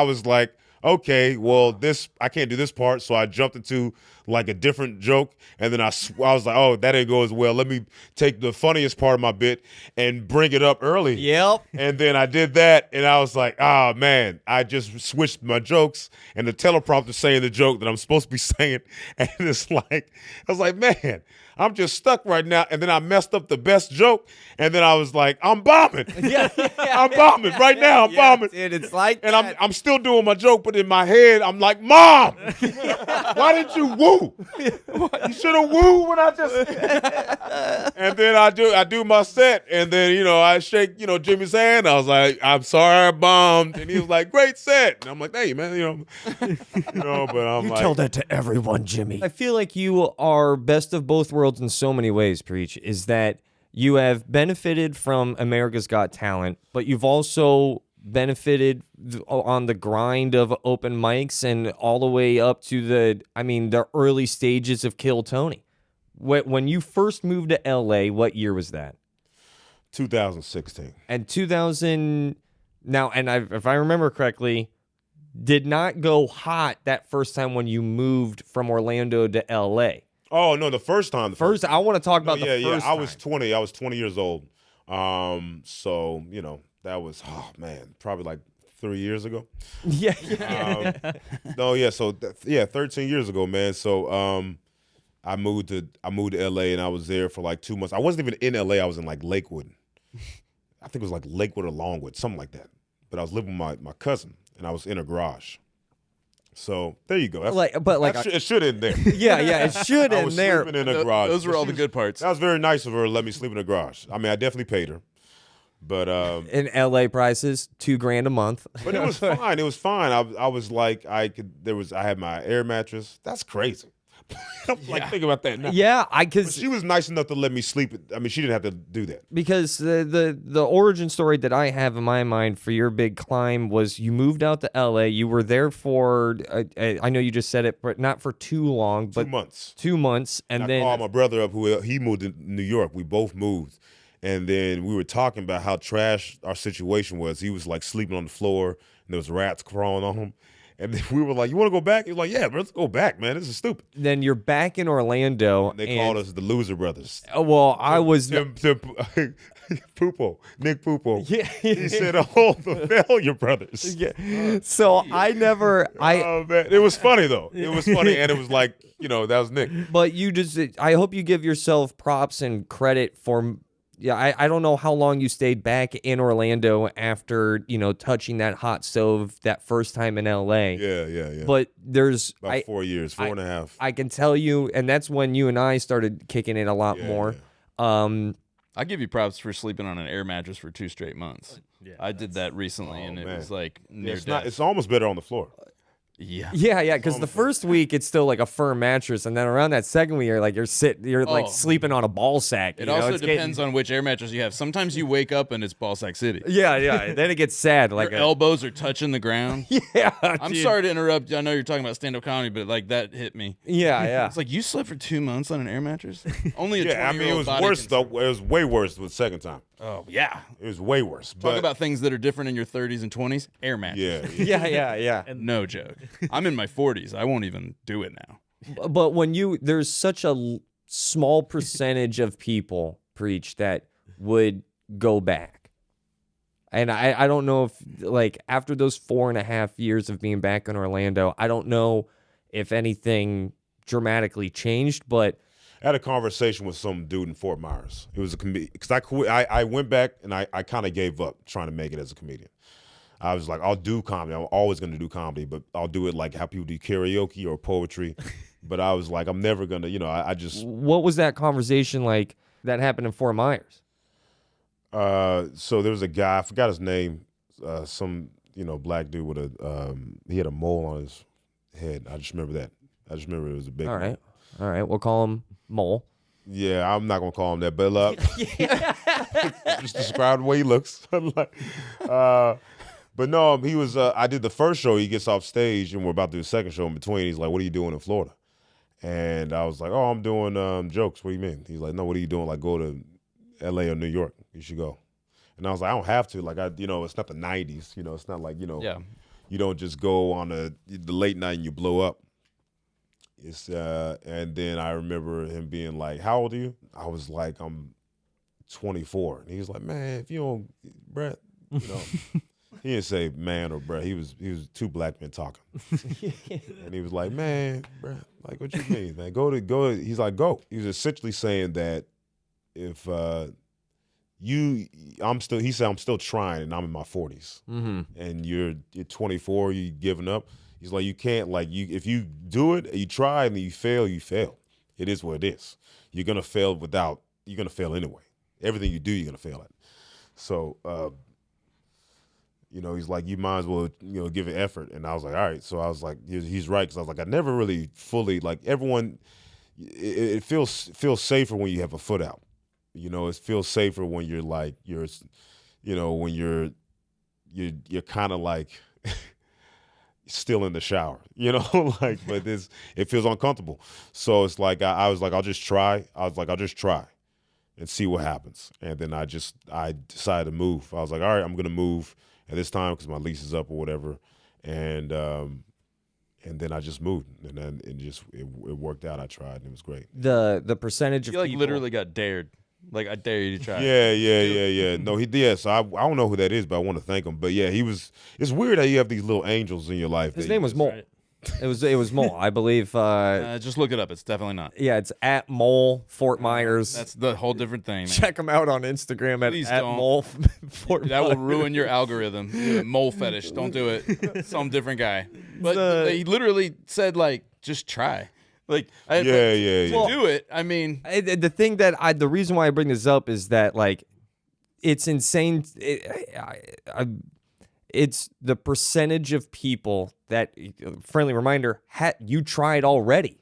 [SPEAKER 4] was like, okay, well, I can't do this part, so I jumped into like a different joke, and then I was like, oh, that didn't go as well. Let me take the funniest part of my bit and bring it up early.
[SPEAKER 1] Yep.
[SPEAKER 4] And then I did that, and I was like, oh man, I just switched my jokes, and the teleprompter saying the joke that I'm supposed to be saying, and it's like, I was like, man, I'm just stuck right now. And then I messed up the best joke, and then I was like, I'm bombing. I'm bombing right now. I'm bombing.
[SPEAKER 1] Dude, it's like
[SPEAKER 4] And
[SPEAKER 1] that.
[SPEAKER 4] I'm still doing my joke, but in my head, I'm like, Mom, why didn't you woo? You should have wooed when I just. And then I do my set, and then I shake Jimmy's hand. I was like, I'm sorry I bombed, and he was like, great set. And I'm like, hey man, but I'm like,
[SPEAKER 1] Tell that to everyone, Jimmy. I feel like you are best of both worlds in so many ways, Preach, is that you have benefited from America's Got Talent, but you've also benefited on the grind of open mics and all the way up to the early stages of Kill Tony. When you first moved to LA, what year was that?
[SPEAKER 4] 2016.
[SPEAKER 1] And 2000 now, and if I remember correctly, did not go hot that first time when you moved from Orlando to LA.
[SPEAKER 4] Oh no, the first time.
[SPEAKER 1] First, I want to talk about the
[SPEAKER 4] yeah,
[SPEAKER 1] first
[SPEAKER 4] I was
[SPEAKER 1] time.
[SPEAKER 4] 20. I was 20 years old. So that was probably like 3 years ago.
[SPEAKER 1] Yeah.
[SPEAKER 4] No, yeah. So 13 years ago, man. So I moved to LA, and I was there for like 2 months. I wasn't even in LA. I was in like Lakewood. I think it was like Lakewood or Longwood, something like that. But I was living with my cousin, and I was in a garage. So there you go. It should end there.
[SPEAKER 1] Yeah, it should
[SPEAKER 4] I
[SPEAKER 1] end
[SPEAKER 4] was
[SPEAKER 1] there.
[SPEAKER 4] sleeping in a garage.
[SPEAKER 2] Those were all the good parts.
[SPEAKER 4] That was very nice of her to let me sleep in a garage. I mean, I definitely paid her, but
[SPEAKER 1] In LA prices, $2,000 a month.
[SPEAKER 4] but it was fine. It was fine. I was like, I had my air mattress. That's crazy. I'm like, think about that now.
[SPEAKER 1] Yeah,
[SPEAKER 4] But
[SPEAKER 1] because
[SPEAKER 4] she was nice enough to let me sleep. I mean, she didn't have to do that.
[SPEAKER 1] the origin story that I have in my mind for your big climb was you moved out to LA. You were there for I know you just said it, but not for too long, but
[SPEAKER 4] 2 months.
[SPEAKER 1] 2 months, and
[SPEAKER 4] I
[SPEAKER 1] then
[SPEAKER 4] called my brother up, who he moved to New York. We both moved. And then we were talking about how trash our situation was. He was like sleeping on the floor, and there was rats crawling on him. And then we were like, you want to go back? He was like, yeah, bro, let's go back, man. This is stupid.
[SPEAKER 1] then you're back in Orlando.
[SPEAKER 4] They called us the Loser Brothers.
[SPEAKER 1] Well, I was.
[SPEAKER 4] Tim Pupo, Nick Pupo.
[SPEAKER 1] Yeah.
[SPEAKER 4] He said, oh, the Failure Brothers.
[SPEAKER 1] Yeah. So I never.
[SPEAKER 4] Oh, man. It was funny, though. It was funny, and it was like, that was Nick.
[SPEAKER 1] But you just. I hope you give yourself props and credit for. Yeah, I don't know how long you stayed back in Orlando after, touching that hot stove that first time in LA.
[SPEAKER 4] Yeah.
[SPEAKER 1] But there's
[SPEAKER 4] About 4 years, 4.5.
[SPEAKER 1] I can tell you, and that's when you and I started kicking it a lot more.
[SPEAKER 4] Yeah.
[SPEAKER 2] I give you props for sleeping on an air mattress for 2 straight months.
[SPEAKER 3] Yeah,
[SPEAKER 2] I did that recently, and it
[SPEAKER 4] man.
[SPEAKER 2] was like near
[SPEAKER 4] It's
[SPEAKER 2] death.
[SPEAKER 4] It's almost better on the floor.
[SPEAKER 2] Yeah.
[SPEAKER 1] Yeah, because the first week it's still like a firm mattress, and then around that second week you're like
[SPEAKER 2] Oh.
[SPEAKER 1] sleeping on a ball sack.
[SPEAKER 2] It also depends on which air mattress you have. Sometimes you wake up and it's Ballsack City.
[SPEAKER 1] Yeah. Then it gets sad. Like
[SPEAKER 2] Your elbows are touching the ground.
[SPEAKER 1] yeah.
[SPEAKER 2] I'm
[SPEAKER 1] dude.
[SPEAKER 2] sorry to interrupt. I know you're talking about stand-up comedy, but like that hit me.
[SPEAKER 1] Yeah.
[SPEAKER 2] It's like, you slept for 2 months on an air mattress? Only a 20-year-old
[SPEAKER 4] Yeah, I mean, it was
[SPEAKER 2] body
[SPEAKER 4] worse,
[SPEAKER 2] can-
[SPEAKER 4] though. It was way worse the second time.
[SPEAKER 2] Oh, yeah.
[SPEAKER 4] It was way worse.
[SPEAKER 2] Talk about things that are different in your 30s and 20s. Air mattress.
[SPEAKER 4] Yeah.
[SPEAKER 1] Yeah.
[SPEAKER 2] No joke. I'm in my 40s. I won't even do it now.
[SPEAKER 1] But when there's such a small percentage of people, Preach, that would go back. And I don't know if, like, after those 4.5 years of being back in Orlando, I don't know if anything dramatically changed, but
[SPEAKER 4] I had a conversation with some dude in Fort Myers. It was a comedian. Because I went back, and I kind of gave up trying to make it as a comedian. I was like, I'll do comedy. I'm always going to do comedy, but I'll do it like how people do karaoke or poetry. But I was like, I'm never going to, I just...
[SPEAKER 1] what was that conversation like that happened in Fort Myers?
[SPEAKER 4] So there was a guy, I forgot his name, some, black dude with he had a mole on his head. I just remember that. I just remember it was a big
[SPEAKER 1] All
[SPEAKER 4] mole.
[SPEAKER 1] right. We'll call him Mole.
[SPEAKER 4] Yeah, I'm not going to call him that, but just describe the way he looks. But no, he was. I did the first show. He gets off stage, and we're about to do the second show in between. He's like, "What are you doing in Florida?" And I was like, "Oh, I'm doing jokes." What do you mean? He's like, "No, what are you doing? Like, go to L.A. or New York. You should go." And I was like, "I don't have to. Like, it's not the '90s. It's not like
[SPEAKER 2] Yeah.
[SPEAKER 4] You don't just go on the late night and you blow up. It's and then I remember him being like, "How old are you?" I was like, "I'm 24." And he was like, "Man, if you don't, Brett, you know." He didn't say man or bruh. He was two black men talking. And he was like, "Man, bruh, like what you mean, man? Go to." He's like, "Go." He was essentially saying that if he said I'm still trying and I'm in my 40s, and you're 24, you giving up. He's like, you can't, like, if you do it, you try and you fail, you fail. It is what it is. You're gonna fail anyway. Everything you do, you're gonna fail at. So he's like, you might as well, give it effort. And I was like, all right. So I was like, he's right, because I was like, I never really fully, like, everyone, it feels safer when you have a foot out. It feels safer when you're like, when you're kind of like still in the shower, like, but it feels uncomfortable. So it's like, I was like, I'll just try. I'll just try and see what happens. And then I decided to move. I was like, all right, I'm going to move at this time because my lease is up or whatever. And then I just moved, and then it worked out. I tried, and it was great.
[SPEAKER 1] The percentage of
[SPEAKER 2] You like
[SPEAKER 1] people
[SPEAKER 2] literally got dared. Like, I dare you to try.
[SPEAKER 4] Yeah. No, he did. So I don't know who that is, but I want to thank him. But yeah, it's weird how you have these little angels in your life.
[SPEAKER 1] His name was Mole.
[SPEAKER 3] Right.
[SPEAKER 1] It was Mole, I believe.
[SPEAKER 2] Just look it up. It's definitely not.
[SPEAKER 1] Yeah, it's at Mole Fort Myers.
[SPEAKER 2] That's the whole different thing, man.
[SPEAKER 1] Check him out on Instagram
[SPEAKER 2] Please
[SPEAKER 1] at
[SPEAKER 2] don't.
[SPEAKER 1] Mole Fort
[SPEAKER 2] That will
[SPEAKER 1] Myers.
[SPEAKER 2] ruin your algorithm. Mole fetish. Don't do it. Some different guy. But he literally said, like, just try. Like, to do it. I mean,
[SPEAKER 1] The thing the reason why I bring this up is that, like, it's insane. It's the percentage of people that, friendly reminder, you tried already.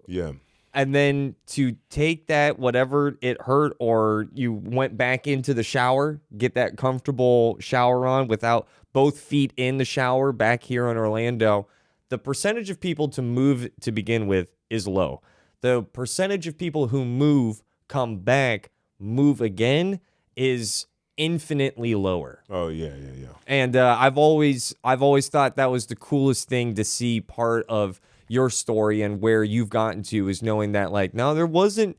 [SPEAKER 4] Yeah.
[SPEAKER 1] And then to take that, whatever it hurt, or you went back into the shower, get that comfortable shower on without both feet in the shower back here in Orlando, the percentage of people to move to begin with is low. The percentage of people who move, come back, move again is infinitely lower.
[SPEAKER 4] Oh yeah.
[SPEAKER 1] And I've always thought that was the coolest thing to see part of your story and where you've gotten to, is knowing that, like, no, it wasn't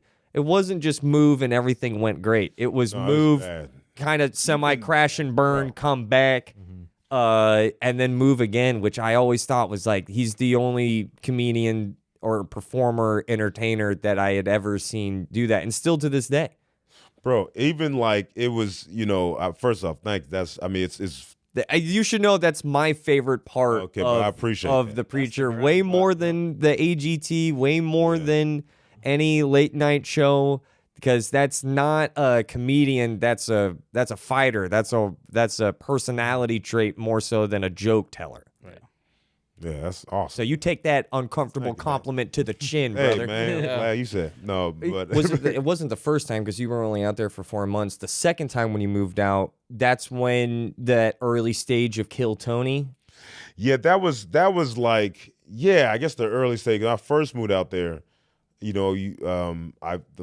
[SPEAKER 1] just move and everything went great. It was move, kind of semi crash and burn, come back, and then move again, which I always thought was like, he's the only comedian or performer, entertainer that I had ever seen do that, and still to this day.
[SPEAKER 4] Bro, even like it was, first off, thanks. It's
[SPEAKER 1] You should know that's my favorite part
[SPEAKER 4] Okay, but I appreciate
[SPEAKER 1] of
[SPEAKER 4] that.
[SPEAKER 1] the Preacher, way more than the AGT, way more than any late night show, because that's not a comedian, that's a fighter, that's a personality trait more so than a joke teller.
[SPEAKER 4] Yeah, that's awesome.
[SPEAKER 1] So you take that uncomfortable compliment to the chin,
[SPEAKER 4] Hey
[SPEAKER 1] brother.
[SPEAKER 4] man, glad you said no, but
[SPEAKER 1] It wasn't the first time, because you were only out there for 4 months. The second time when you moved out, that's when that early stage of Kill Tony.
[SPEAKER 4] yeah, that was like, I guess the early stage. When I first moved out there, the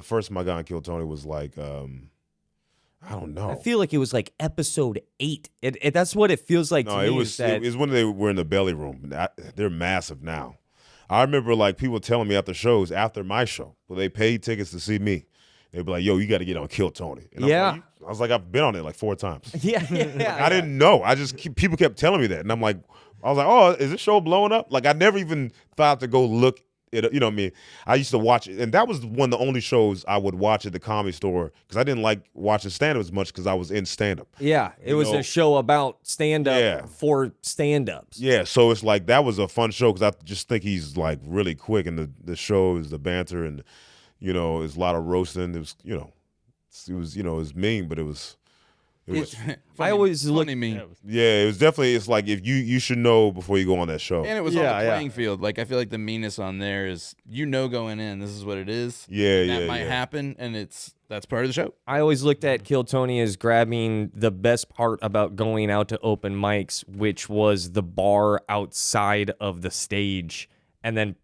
[SPEAKER 4] first time I got on Kill Tony was like, I don't know.
[SPEAKER 1] I feel like it was like episode 8. That's what it feels like to me.
[SPEAKER 4] It was when they were in the belly room. They're massive now. I remember like people telling me after shows, after my show, well, they paid tickets to see me. They'd be like, "Yo, you got to get on Kill Tony." And I was like, I've been on it like 4 times.
[SPEAKER 1] Yeah.
[SPEAKER 4] I didn't know. People kept telling me that, and I was like, "Oh, is this show blowing up?" Like I never even thought to go look. You know what I mean? I used to watch it, and that was one of the only shows I would watch at the Comedy Store, because I didn't like watching stand-up as much because I was in stand-up.
[SPEAKER 1] Yeah, it was a show about stand-up for stand-ups.
[SPEAKER 4] Yeah, so it's like that was a fun show, because I just think he's like really quick, and the show is the banter, and it's a lot of roasting. It was it was mean, but it was.
[SPEAKER 1] I always look.
[SPEAKER 2] mean.
[SPEAKER 4] Yeah, it was definitely. It's like, if you should know before you go on that show.
[SPEAKER 2] And it was on the playing field. Like, I feel like the meanness on there is, going in, this is what it is. That might happen, and that's part of the show.
[SPEAKER 1] I always looked at Kill Tony as grabbing the best part about going out to open mics, which was the bar outside of the stage, and then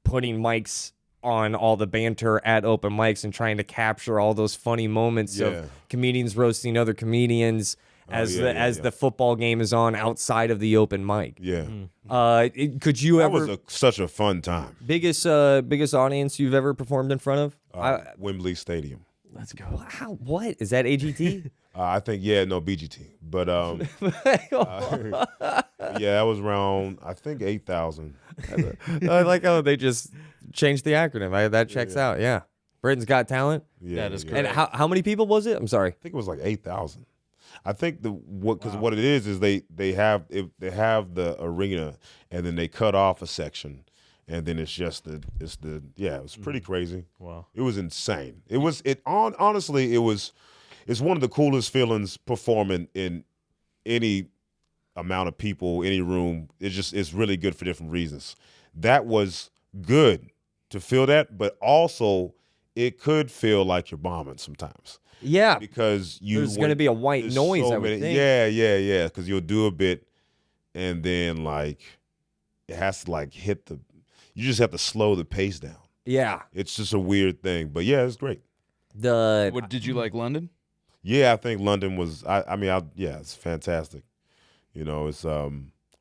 [SPEAKER 1] putting mics on all the banter at open mics and trying to capture all those funny moments of comedians roasting other comedians. as
[SPEAKER 4] yeah.
[SPEAKER 1] the football game is on outside of the open mic.
[SPEAKER 4] Yeah.
[SPEAKER 1] Could you
[SPEAKER 4] That
[SPEAKER 1] ever
[SPEAKER 4] was such a fun time.
[SPEAKER 1] biggest audience you've ever performed in front of?
[SPEAKER 4] Wembley Stadium.
[SPEAKER 3] Let's go.
[SPEAKER 1] How? What is that? AGT?
[SPEAKER 4] I think, BGT. But yeah, that was around, I think, 8,000.
[SPEAKER 1] I like how they just changed the acronym. That checks out. Yeah, Britain's Got Talent.
[SPEAKER 4] Yeah,
[SPEAKER 2] That is
[SPEAKER 4] yeah.
[SPEAKER 2] correct.
[SPEAKER 1] And how many people was it? I'm sorry.
[SPEAKER 4] I think it was like 8,000. I think what it is they have the arena and then they cut off a section and then it was pretty crazy.
[SPEAKER 3] Wow.
[SPEAKER 4] It was insane. Honestly, it's one of the coolest feelings performing in any amount of people, any room. It's really good for different reasons. That was good to feel that, but also it could feel like you're bombing sometimes.
[SPEAKER 1] Yeah,
[SPEAKER 4] Because
[SPEAKER 1] there's going to be a white
[SPEAKER 4] there's
[SPEAKER 1] noise.
[SPEAKER 4] so
[SPEAKER 1] I would
[SPEAKER 4] many-
[SPEAKER 1] think.
[SPEAKER 4] Yeah. Because you'll do a bit, and then like it has to like hit the. You just have to slow the pace down.
[SPEAKER 1] Yeah.
[SPEAKER 4] It's just a weird thing, but yeah, it's great.
[SPEAKER 2] What did you like, London?
[SPEAKER 4] Yeah, I think London was. It's fantastic. It's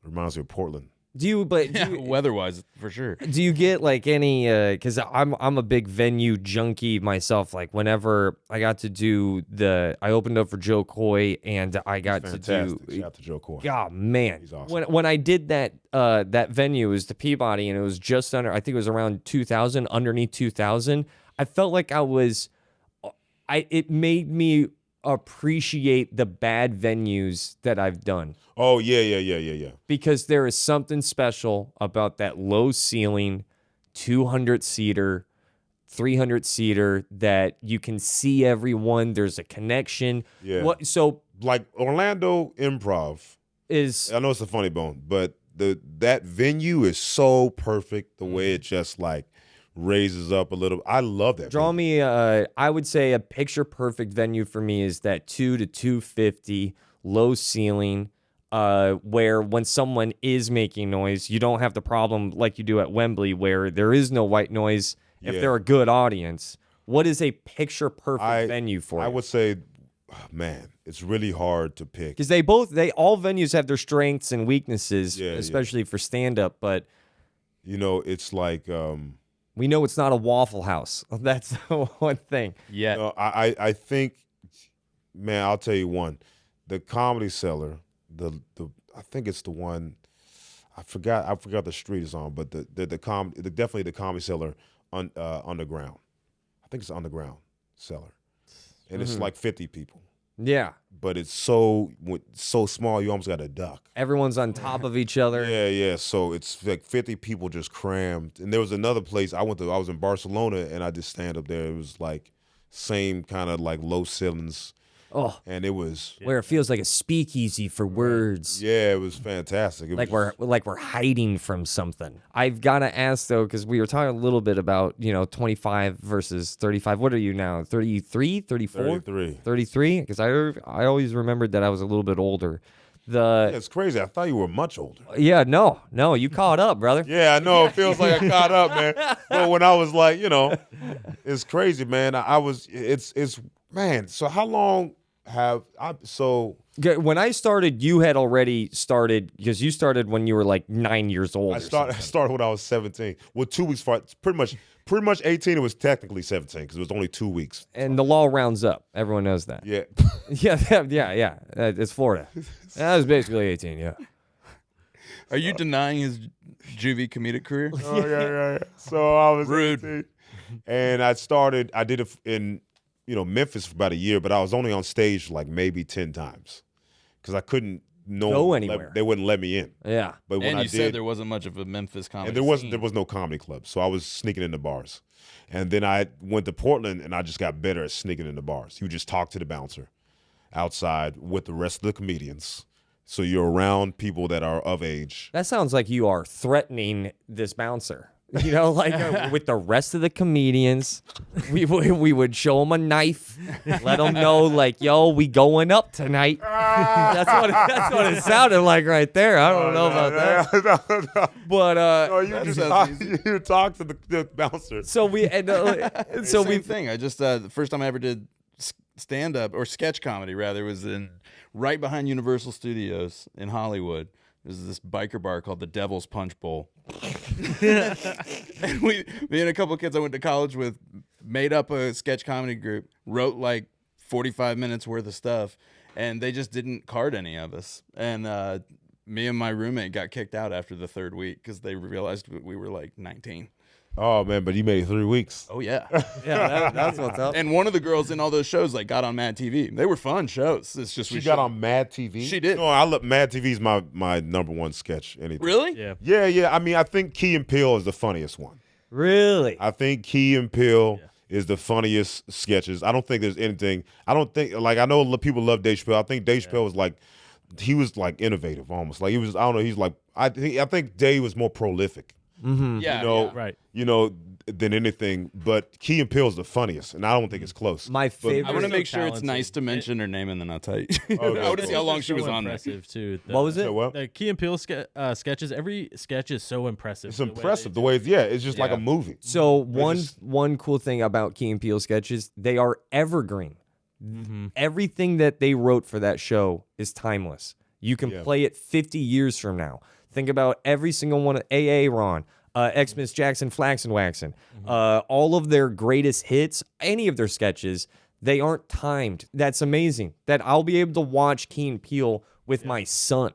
[SPEAKER 4] reminds me of Portland.
[SPEAKER 2] Weather-wise, for sure.
[SPEAKER 1] Do you get like any? Because I'm a big venue junkie myself. Like whenever I got to do I opened up for Joe Coy, and I got to
[SPEAKER 4] Fantastic.
[SPEAKER 1] do.
[SPEAKER 4] Shout out to Joe Coy.
[SPEAKER 1] God, man,
[SPEAKER 4] He's awesome.
[SPEAKER 1] when I did that venue, it was the Peabody, and it was just under. I think it was around 2,000, underneath 2,000. I felt like it made me appreciate the bad venues that I've done.
[SPEAKER 4] Oh yeah.
[SPEAKER 1] Because there is something special about that low ceiling, 200-seater, 300-seater that you can see everyone. There's a connection.
[SPEAKER 4] Yeah.
[SPEAKER 1] So
[SPEAKER 4] Like Orlando Improv. I know it's a funny bone, but that venue is so perfect. The way it just like raises up a little. I love that.
[SPEAKER 1] Draw
[SPEAKER 4] venue.
[SPEAKER 1] me, I would say a picture perfect venue for me is that 2 to 250 low ceiling, where when someone is making noise, you don't have the problem like you do at Wembley where there is no white noise if
[SPEAKER 4] Yeah.
[SPEAKER 1] they're a good audience. What is a picture perfect venue for you?
[SPEAKER 4] I would say, man, it's really hard to pick.
[SPEAKER 1] Because all venues have their strengths and weaknesses, especially for stand up, but
[SPEAKER 4] It's like
[SPEAKER 1] we know it's not a Waffle House. That's the one thing.
[SPEAKER 2] Yeah.
[SPEAKER 4] No, I think, man, I'll tell you one. The Comedy Cellar, I think it's the one. I forgot the street it's on, but definitely the Comedy Cellar underground. I think it's underground cellar, and it's like 50 people,
[SPEAKER 1] Yeah.
[SPEAKER 4] but it's so small you almost got to duck.
[SPEAKER 1] Everyone's on top of each other.
[SPEAKER 4] Yeah. So it's like 50 people just crammed. And there was another place I was in Barcelona, and I did stand up there. It was like same kind of like low ceilings,
[SPEAKER 1] Oh,
[SPEAKER 4] and it was
[SPEAKER 1] where it feels like a speakeasy for words.
[SPEAKER 4] it was fantastic. It
[SPEAKER 1] Like
[SPEAKER 4] was,
[SPEAKER 1] we're hiding from something. I've got to ask though, because we were talking a little bit about 25 versus 35. What are you now? 33, 34,
[SPEAKER 4] 33.
[SPEAKER 1] 33? Because I always remembered that I was a little bit older.
[SPEAKER 4] Yeah, it's crazy. I thought you were much older.
[SPEAKER 1] No, you caught up, brother.
[SPEAKER 4] Yeah, I know. It feels like I caught up, man. But when I was like, it's crazy, man. It's man. So how long have I? So
[SPEAKER 1] When I started, you had already started because you started when you were like 9 years old.
[SPEAKER 4] I started when I was 17. Well, 2 weeks for pretty much 18. It was technically 17 because it was only 2 weeks.
[SPEAKER 1] And the law rounds up. Everyone knows that.
[SPEAKER 4] Yeah.
[SPEAKER 1] Yeah. It's Florida. That was basically 18. Yeah.
[SPEAKER 2] Are you denying his juvie comedic career?
[SPEAKER 4] Oh yeah. So I was
[SPEAKER 2] Rude.
[SPEAKER 4] 18, and I did it in Memphis for about a year, but I was only on stage like maybe 10 times because I couldn't
[SPEAKER 1] Go anywhere.
[SPEAKER 4] They wouldn't let me in.
[SPEAKER 1] Yeah.
[SPEAKER 4] But when
[SPEAKER 2] And
[SPEAKER 4] I
[SPEAKER 2] you
[SPEAKER 4] did,
[SPEAKER 2] said there wasn't much of a Memphis comedy
[SPEAKER 4] and there
[SPEAKER 2] scene.
[SPEAKER 4] was no comedy club, so I was sneaking into bars. And then I went to Portland, and I just got better at sneaking into bars. You just talk to the bouncer outside with the rest of the comedians, so you're around people that are of age.
[SPEAKER 1] That sounds like you are threatening this bouncer. With the rest of the comedians, we would show them a knife, let them know, like, yo, we going up tonight. That's what it sounded like right there. I don't know about that.
[SPEAKER 4] No.
[SPEAKER 1] But
[SPEAKER 4] No, you talk to the bouncer.
[SPEAKER 1] so we and so
[SPEAKER 2] Same
[SPEAKER 1] we
[SPEAKER 2] thing. I just the first time I ever did stand-up or sketch comedy rather was in right behind Universal Studios in Hollywood. There's this biker bar called the Devil's Punch Bowl. And me and a couple of kids I went to college with made up a sketch comedy group, wrote like 45 minutes worth of stuff, and they just didn't card any of us. And me and my roommate got kicked out after the third week because they realized we were like 19.
[SPEAKER 4] Oh man, but you made it 3 weeks.
[SPEAKER 2] Oh yeah.
[SPEAKER 1] Yeah, that's what's up.
[SPEAKER 2] And one of the girls in all those shows like got on Mad TV. They were fun shows. It's just
[SPEAKER 4] She got on Mad TV.
[SPEAKER 2] She did.
[SPEAKER 4] No, I look. Mad TV is my #1 sketch. Anything.
[SPEAKER 2] Really?
[SPEAKER 3] Yeah.
[SPEAKER 4] Yeah. I mean, I think Key and Peele is the funniest one.
[SPEAKER 1] Really?
[SPEAKER 4] I think Key and Peele is the funniest sketches. I don't think there's anything. I don't think like I know people love Dave Chappelle. I think Dave Chappelle was like he was like innovative almost. Like he was. I don't know. He's like I think Dave was more prolific.
[SPEAKER 1] Mm-hmm.
[SPEAKER 2] Yeah.
[SPEAKER 4] You know,
[SPEAKER 2] yeah.
[SPEAKER 3] Right.
[SPEAKER 4] You know, than anything. But Key and Peele is the funniest, and I don't think it's close.
[SPEAKER 1] My favorite.
[SPEAKER 2] I want to
[SPEAKER 3] so
[SPEAKER 2] make sure it's
[SPEAKER 3] talented.
[SPEAKER 2] nice to mention her name and then I'll tell you.
[SPEAKER 4] Okay.
[SPEAKER 2] I want to see how long she was
[SPEAKER 3] so
[SPEAKER 2] on there.
[SPEAKER 3] impressive too.
[SPEAKER 1] What was it?
[SPEAKER 4] So what?
[SPEAKER 3] The Key and Peele sketches. Every sketch is so impressive.
[SPEAKER 4] It's impressive the way it's it's just like a movie.
[SPEAKER 1] So one cool thing about Key and Peele sketches, they are evergreen. Everything that they wrote for that show is timeless. You can play it 50 years from now. Think about every single one of AA Ron, Xmas Jackson, Flaxen Waxen, all of their greatest hits, any of their sketches, they aren't timed. That's amazing. That I'll be able to watch Key and Peele with my son,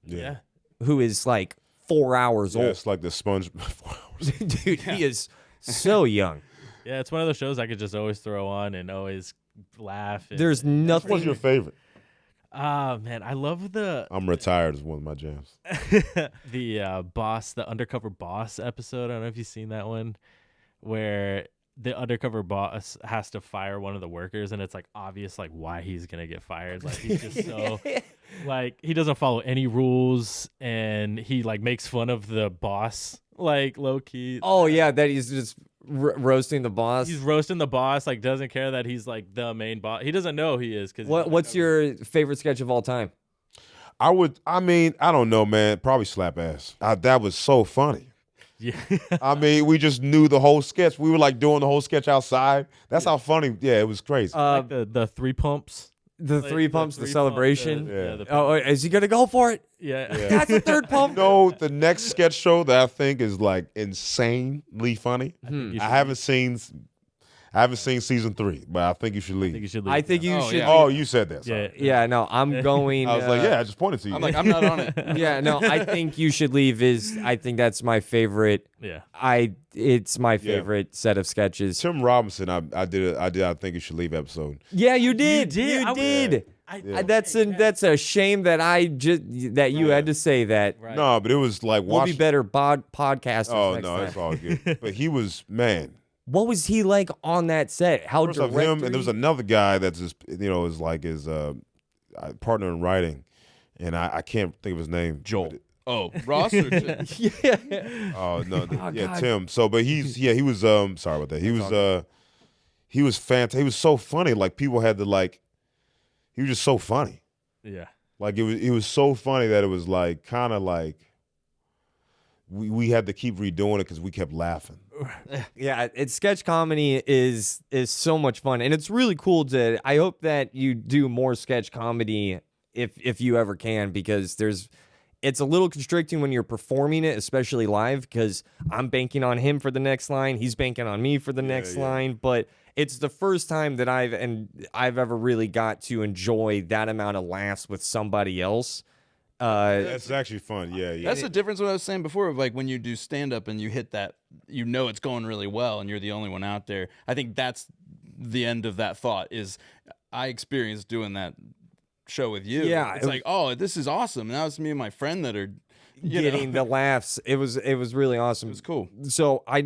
[SPEAKER 3] Yeah.
[SPEAKER 1] who is like 4 hours
[SPEAKER 4] Yeah,
[SPEAKER 1] old.
[SPEAKER 4] it's like the sponge. 4 hours.
[SPEAKER 1] Dude, he is so young.
[SPEAKER 3] Yeah, it's one of those shows I could just always throw on and always laugh. And,
[SPEAKER 1] There's
[SPEAKER 4] What's
[SPEAKER 1] nothing.
[SPEAKER 4] your favorite?
[SPEAKER 3] man, I love the
[SPEAKER 4] I'm Retired is one of my jams.
[SPEAKER 3] the undercover boss episode. I don't know if you've seen that one, where the undercover boss has to fire one of the workers, and it's like obvious like why he's gonna get fired. Like he's just so like he doesn't follow any rules, and he like makes fun of the boss like low key.
[SPEAKER 1] Oh yeah, that he's just roasting the boss.
[SPEAKER 3] He's roasting the boss, like doesn't care that he's like the main boss. He doesn't know he is. Cause
[SPEAKER 1] What's your favorite sketch of all time?
[SPEAKER 4] I don't know, man. Probably Slap Ass. That was so funny.
[SPEAKER 3] Yeah.
[SPEAKER 4] I mean, we just knew the whole sketch. We were like doing the whole sketch outside. That's how funny. Yeah, it was crazy.
[SPEAKER 3] Like the three pumps.
[SPEAKER 1] The
[SPEAKER 3] Like,
[SPEAKER 1] three pumps, the
[SPEAKER 3] three
[SPEAKER 1] celebration.
[SPEAKER 3] pump,
[SPEAKER 4] Yeah.
[SPEAKER 3] the
[SPEAKER 1] Oh, is he gonna go for it?
[SPEAKER 3] yeah.
[SPEAKER 1] That's the third pump.
[SPEAKER 4] No, the next sketch show that I think is like insanely funny.
[SPEAKER 3] You
[SPEAKER 4] I
[SPEAKER 3] should
[SPEAKER 4] haven't seen season 3, but I think you should leave.
[SPEAKER 3] think you should leave.
[SPEAKER 1] I think you
[SPEAKER 2] Oh,
[SPEAKER 1] should.
[SPEAKER 2] yeah.
[SPEAKER 4] Oh, you said that. Sorry.
[SPEAKER 3] Yeah.
[SPEAKER 1] Yeah, no, I'm going.
[SPEAKER 4] I was like, yeah, I just pointed to you.
[SPEAKER 2] I'm like, I'm not on it.
[SPEAKER 1] Yeah, no, I think you should leave. I think that's my favorite.
[SPEAKER 3] Yeah.
[SPEAKER 1] It's my favorite set of sketches.
[SPEAKER 4] Tim Robinson. I did. I think you should leave episode.
[SPEAKER 1] Yeah, you did.
[SPEAKER 3] did?
[SPEAKER 1] You
[SPEAKER 3] I-
[SPEAKER 1] did.
[SPEAKER 3] I-
[SPEAKER 1] That's a shame that you had to say that.
[SPEAKER 3] Right.
[SPEAKER 4] No, but it was like
[SPEAKER 1] We'll be
[SPEAKER 4] watch.
[SPEAKER 1] better podcasters
[SPEAKER 4] Oh
[SPEAKER 1] next
[SPEAKER 4] no,
[SPEAKER 1] time.
[SPEAKER 4] it's all good. But he was man.
[SPEAKER 1] What was he like on that set? How
[SPEAKER 4] First off, him and there was
[SPEAKER 1] director-y?
[SPEAKER 4] another guy that's just is like his partner in writing, and I can't think of his name.
[SPEAKER 2] Joel. Oh, Ross or Tim?
[SPEAKER 1] Yeah.
[SPEAKER 4] Oh no, yeah,
[SPEAKER 1] God.
[SPEAKER 4] Tim. So, but he was sorry about that. He was fantastic. He was so funny. Like people had to like. He was just so funny.
[SPEAKER 3] Yeah.
[SPEAKER 4] Like it was so funny that it was like kind of like. We had to keep redoing it because we kept laughing.
[SPEAKER 1] Yeah, it's sketch comedy is so much fun, and it's really cool to. I hope that you do more sketch comedy if you ever can, because it's a little constricting when you're performing it, especially live, because I'm banking on him for the next line, he's banking on me for the next line, but it's the first time that I've ever really got to enjoy that amount of laughs with somebody else.
[SPEAKER 4] That's actually fun. Yeah.
[SPEAKER 2] That's the difference what I was saying before of like when you do stand up and you hit that, you know it's going really well and you're the only one out there. I think that's the end of that thought is I experienced doing that show with you.
[SPEAKER 1] Yeah,
[SPEAKER 2] It's like, oh, this is awesome. Now it's me and my friend that are
[SPEAKER 1] Getting the laughs. It was really awesome.
[SPEAKER 2] It was cool.
[SPEAKER 1] So I've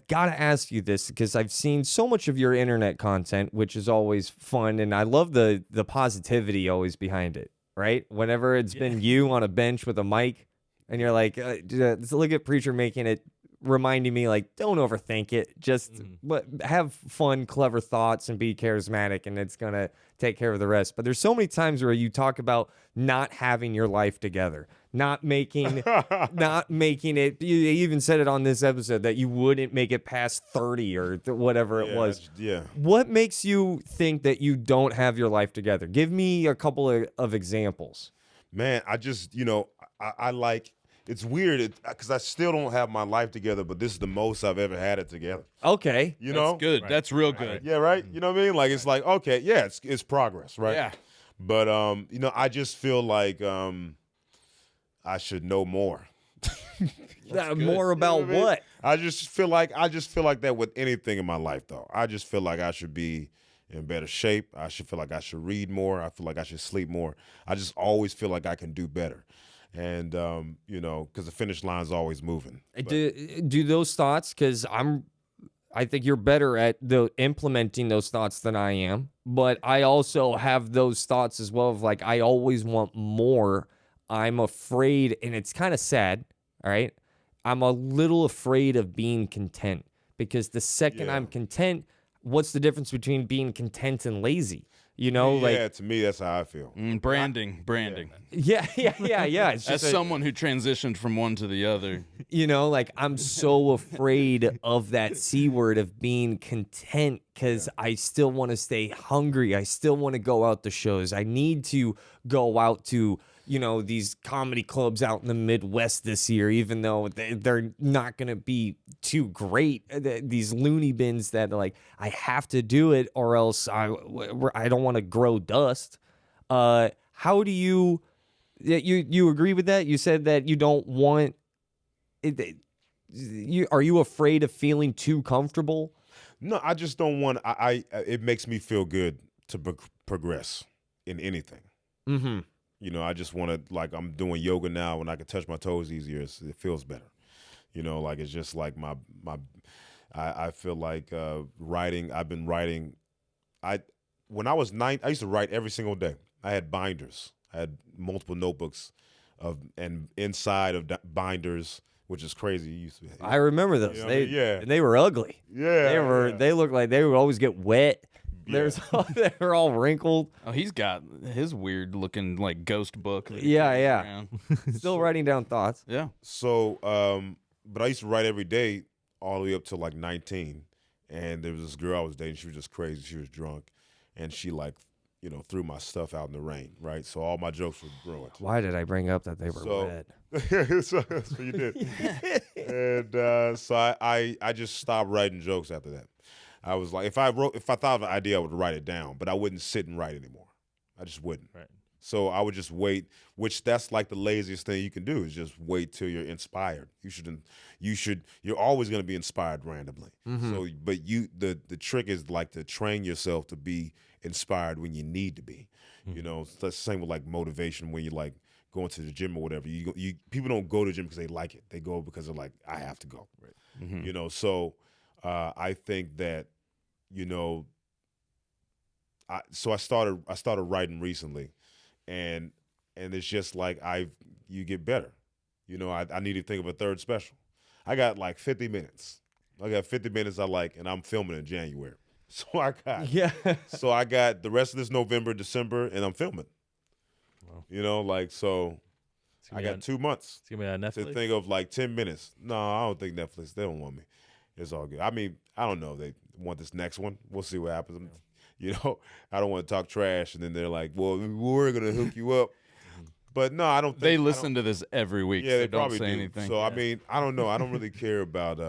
[SPEAKER 1] got to ask you this because I've seen so much of your internet content, which is always fun, and I love the positivity always behind it. Right? Whenever it's been you on a bench with a mic, and you're like, look at Preacher making it, reminding me like, don't overthink it. Just have fun, clever thoughts, and be charismatic, and it's gonna take care of the rest. But there's so many times where you talk about not having your life together, not making it. You even said it on this episode that you wouldn't make it past 30 or whatever it was.
[SPEAKER 4] Yeah.
[SPEAKER 1] What makes you think that you don't have your life together? Give me a couple of examples.
[SPEAKER 4] Man, I just, I like, it's weird because I still don't have my life together, but this is the most I've ever had it together.
[SPEAKER 1] Okay.
[SPEAKER 4] You know?
[SPEAKER 2] That's good.
[SPEAKER 3] Right.
[SPEAKER 2] That's real good.
[SPEAKER 4] Yeah, right? You know what I mean? Like, it's like, okay, yeah, it's progress, right?
[SPEAKER 2] Yeah.
[SPEAKER 4] But, I just feel like I should know more.
[SPEAKER 1] More about
[SPEAKER 4] You know what I mean?
[SPEAKER 1] what?
[SPEAKER 4] I just feel like that with anything in my life, though. I just feel like I should be in better shape. I should feel like I should read more. I feel like I should sleep more. I just always feel like I can do better. And because the finish line is always moving. But-
[SPEAKER 1] Do those thoughts, because I think you're better at implementing those thoughts than I am, but I also have those thoughts as well of like, I always want more. I'm afraid, and it's kind of sad, all right? I'm a little afraid of being content, because the second
[SPEAKER 4] Yeah.
[SPEAKER 1] I'm content, what's the difference between being content and lazy? You know,
[SPEAKER 4] yeah, to me, that's how I feel.
[SPEAKER 2] Branding.
[SPEAKER 1] yeah. It's
[SPEAKER 2] As
[SPEAKER 1] just
[SPEAKER 2] someone who transitioned from one to the other.
[SPEAKER 1] like I'm so afraid of that C word of being content, because I still want to stay hungry. I still want to go out to shows. I need to go out to, these comedy clubs out in the Midwest this year, even though they're not going to be too great. These loony bins that like, I have to do it or else I don't want to grow dust. How do you agree with that? You said that you don't want it. Are you afraid of feeling too comfortable?
[SPEAKER 4] No, I just don't want. It makes me feel good to progress in anything.
[SPEAKER 1] Mm-hmm.
[SPEAKER 4] I just want to, like, I'm doing yoga now, and I can touch my toes easier. It feels better. Like it's just like I feel like writing. I've been writing. When I was 9, I used to write every single day. I had binders. I had multiple notebooks and inside of binders, which is crazy. You used to.
[SPEAKER 1] I remember those. And they were ugly.
[SPEAKER 4] Yeah,
[SPEAKER 1] They looked like they would always get wet.
[SPEAKER 4] Yeah.
[SPEAKER 1] They were all wrinkled.
[SPEAKER 2] Oh, he's got his weird looking like ghost book. that he
[SPEAKER 1] Yeah,
[SPEAKER 2] carries
[SPEAKER 1] yeah.
[SPEAKER 2] around.
[SPEAKER 1] Still writing down thoughts.
[SPEAKER 2] Yeah.
[SPEAKER 4] So, but I used to write every day all the way up to like 19. And there was this girl I was dating. She was just crazy. She was drunk. And she threw my stuff out in the rain, right? So all my jokes were ruined.
[SPEAKER 1] Why did I bring up that they were
[SPEAKER 4] So-
[SPEAKER 1] wet?
[SPEAKER 4] So that's what you did. And so I just stopped writing jokes after that. I was like, if I thought of an idea, I would write it down, but I wouldn't sit and write anymore. I just wouldn't.
[SPEAKER 3] Right.
[SPEAKER 4] So I would just wait, which that's like the laziest thing you can do, is just wait till you're inspired. You're always going to be inspired randomly. So, but the trick is like to train yourself to be inspired when you need to be. It's the same with like motivation when you like going to the gym or whatever. People don't go to the gym because they like it. They go because they're like, I have to go. Right. So I think that, I started writing recently, and it's just like you get better. I need to think of a third special. I got like 50 minutes. I got 50 minutes I like, and I'm filming in January. So I got the rest of this November, December, and I'm filming.
[SPEAKER 3] Wow.
[SPEAKER 4] So I got 2 months
[SPEAKER 3] It's gonna be on
[SPEAKER 4] to
[SPEAKER 3] Netflix.
[SPEAKER 4] think of like 10 minutes. No, I don't think Netflix. They don't want me. It's all good. I mean, I don't know. They want this next one. We'll see what happens. I don't want to talk trash, and then they're like, "Well, we're gonna hook you up." But no, I don't think
[SPEAKER 2] They listen to this every week.
[SPEAKER 4] Yeah,
[SPEAKER 2] so
[SPEAKER 4] they
[SPEAKER 2] don't
[SPEAKER 4] probably
[SPEAKER 2] say
[SPEAKER 4] do.
[SPEAKER 2] anything.
[SPEAKER 4] So I mean, I don't know. I don't really care about.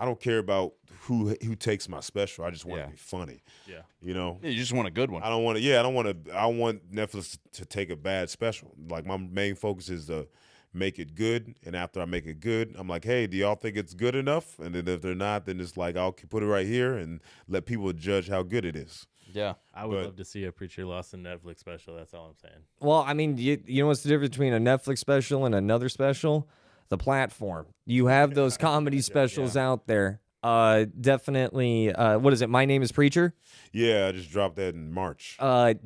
[SPEAKER 4] I don't care about who takes my special. I just want it to be funny.
[SPEAKER 3] Yeah.
[SPEAKER 2] Yeah, you just want a good one.
[SPEAKER 4] I don't want to. Yeah, I don't want to. I want Netflix to take a bad special. Like my main focus is to make it good, and after I make it good, I'm like, hey, do y'all think it's good enough? And then if they're not, then it's like I'll put it right here and let people judge how good it is.
[SPEAKER 2] Yeah.
[SPEAKER 3] I would
[SPEAKER 4] But-
[SPEAKER 3] love to see a Preacher Lawson Netflix special. That's all I'm saying.
[SPEAKER 1] Well, I mean, you know what's the difference between a Netflix special and another special? The platform. You have those comedy specials out there. Definitely. What is it? My Name is Preacher.
[SPEAKER 4] Yeah, I just dropped that in March.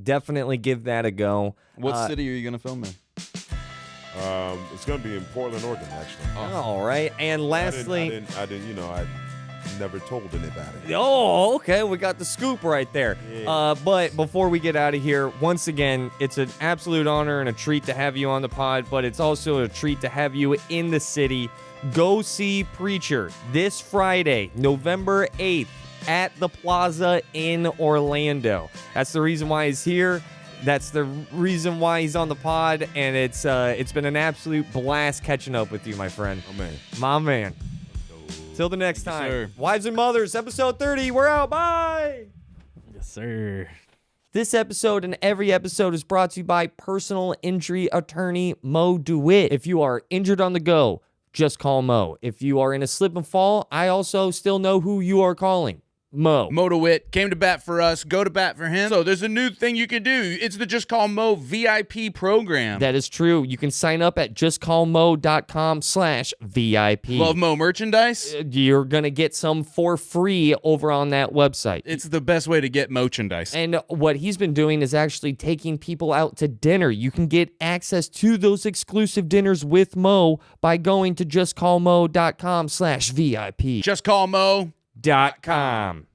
[SPEAKER 1] Definitely give that a go.
[SPEAKER 2] What city are you gonna film in?
[SPEAKER 4] It's gonna be in Portland, Oregon, actually.
[SPEAKER 1] All right. And lastly,
[SPEAKER 4] I didn't. Never told anybody.
[SPEAKER 1] Oh, okay. We got the scoop right there. But before we get out of here, once again, it's an absolute honor and a treat to have you on the pod, but it's also a treat to have you in the city. Go see Preacher this Friday, November 8th, at the Plaza in Orlando. That's the reason why he's here. That's the reason why he's on the pod, and it's been an absolute blast catching up with you, my friend.
[SPEAKER 4] Oh, man.
[SPEAKER 1] My man. Till the next time.
[SPEAKER 2] sir.
[SPEAKER 1] Wives and Mothers, episode 30. We're out. Bye.
[SPEAKER 3] Yes, sir.
[SPEAKER 1] This episode and every episode is brought to you by personal injury attorney Mo DeWitt. If you are injured on the go, just call Mo. If you are in a slip and fall, I also still know who you are calling. Mo.
[SPEAKER 2] Mo DeWitt came to bat for us. Go to bat for him. So there's a new thing you can do. It's the Just Call Mo VIP program.
[SPEAKER 1] That is true. You can sign up at justcallmo.com/VIP.
[SPEAKER 2] Love Mo merchandise.
[SPEAKER 1] You're going to get some for free over on that website.
[SPEAKER 2] It's the best way to get merchandise.
[SPEAKER 1] And what he's been doing is actually taking people out to dinner. You can get access to those exclusive dinners with Mo by going to justcallmo.com/VIP.
[SPEAKER 2] Just call Mo.
[SPEAKER 1] .com.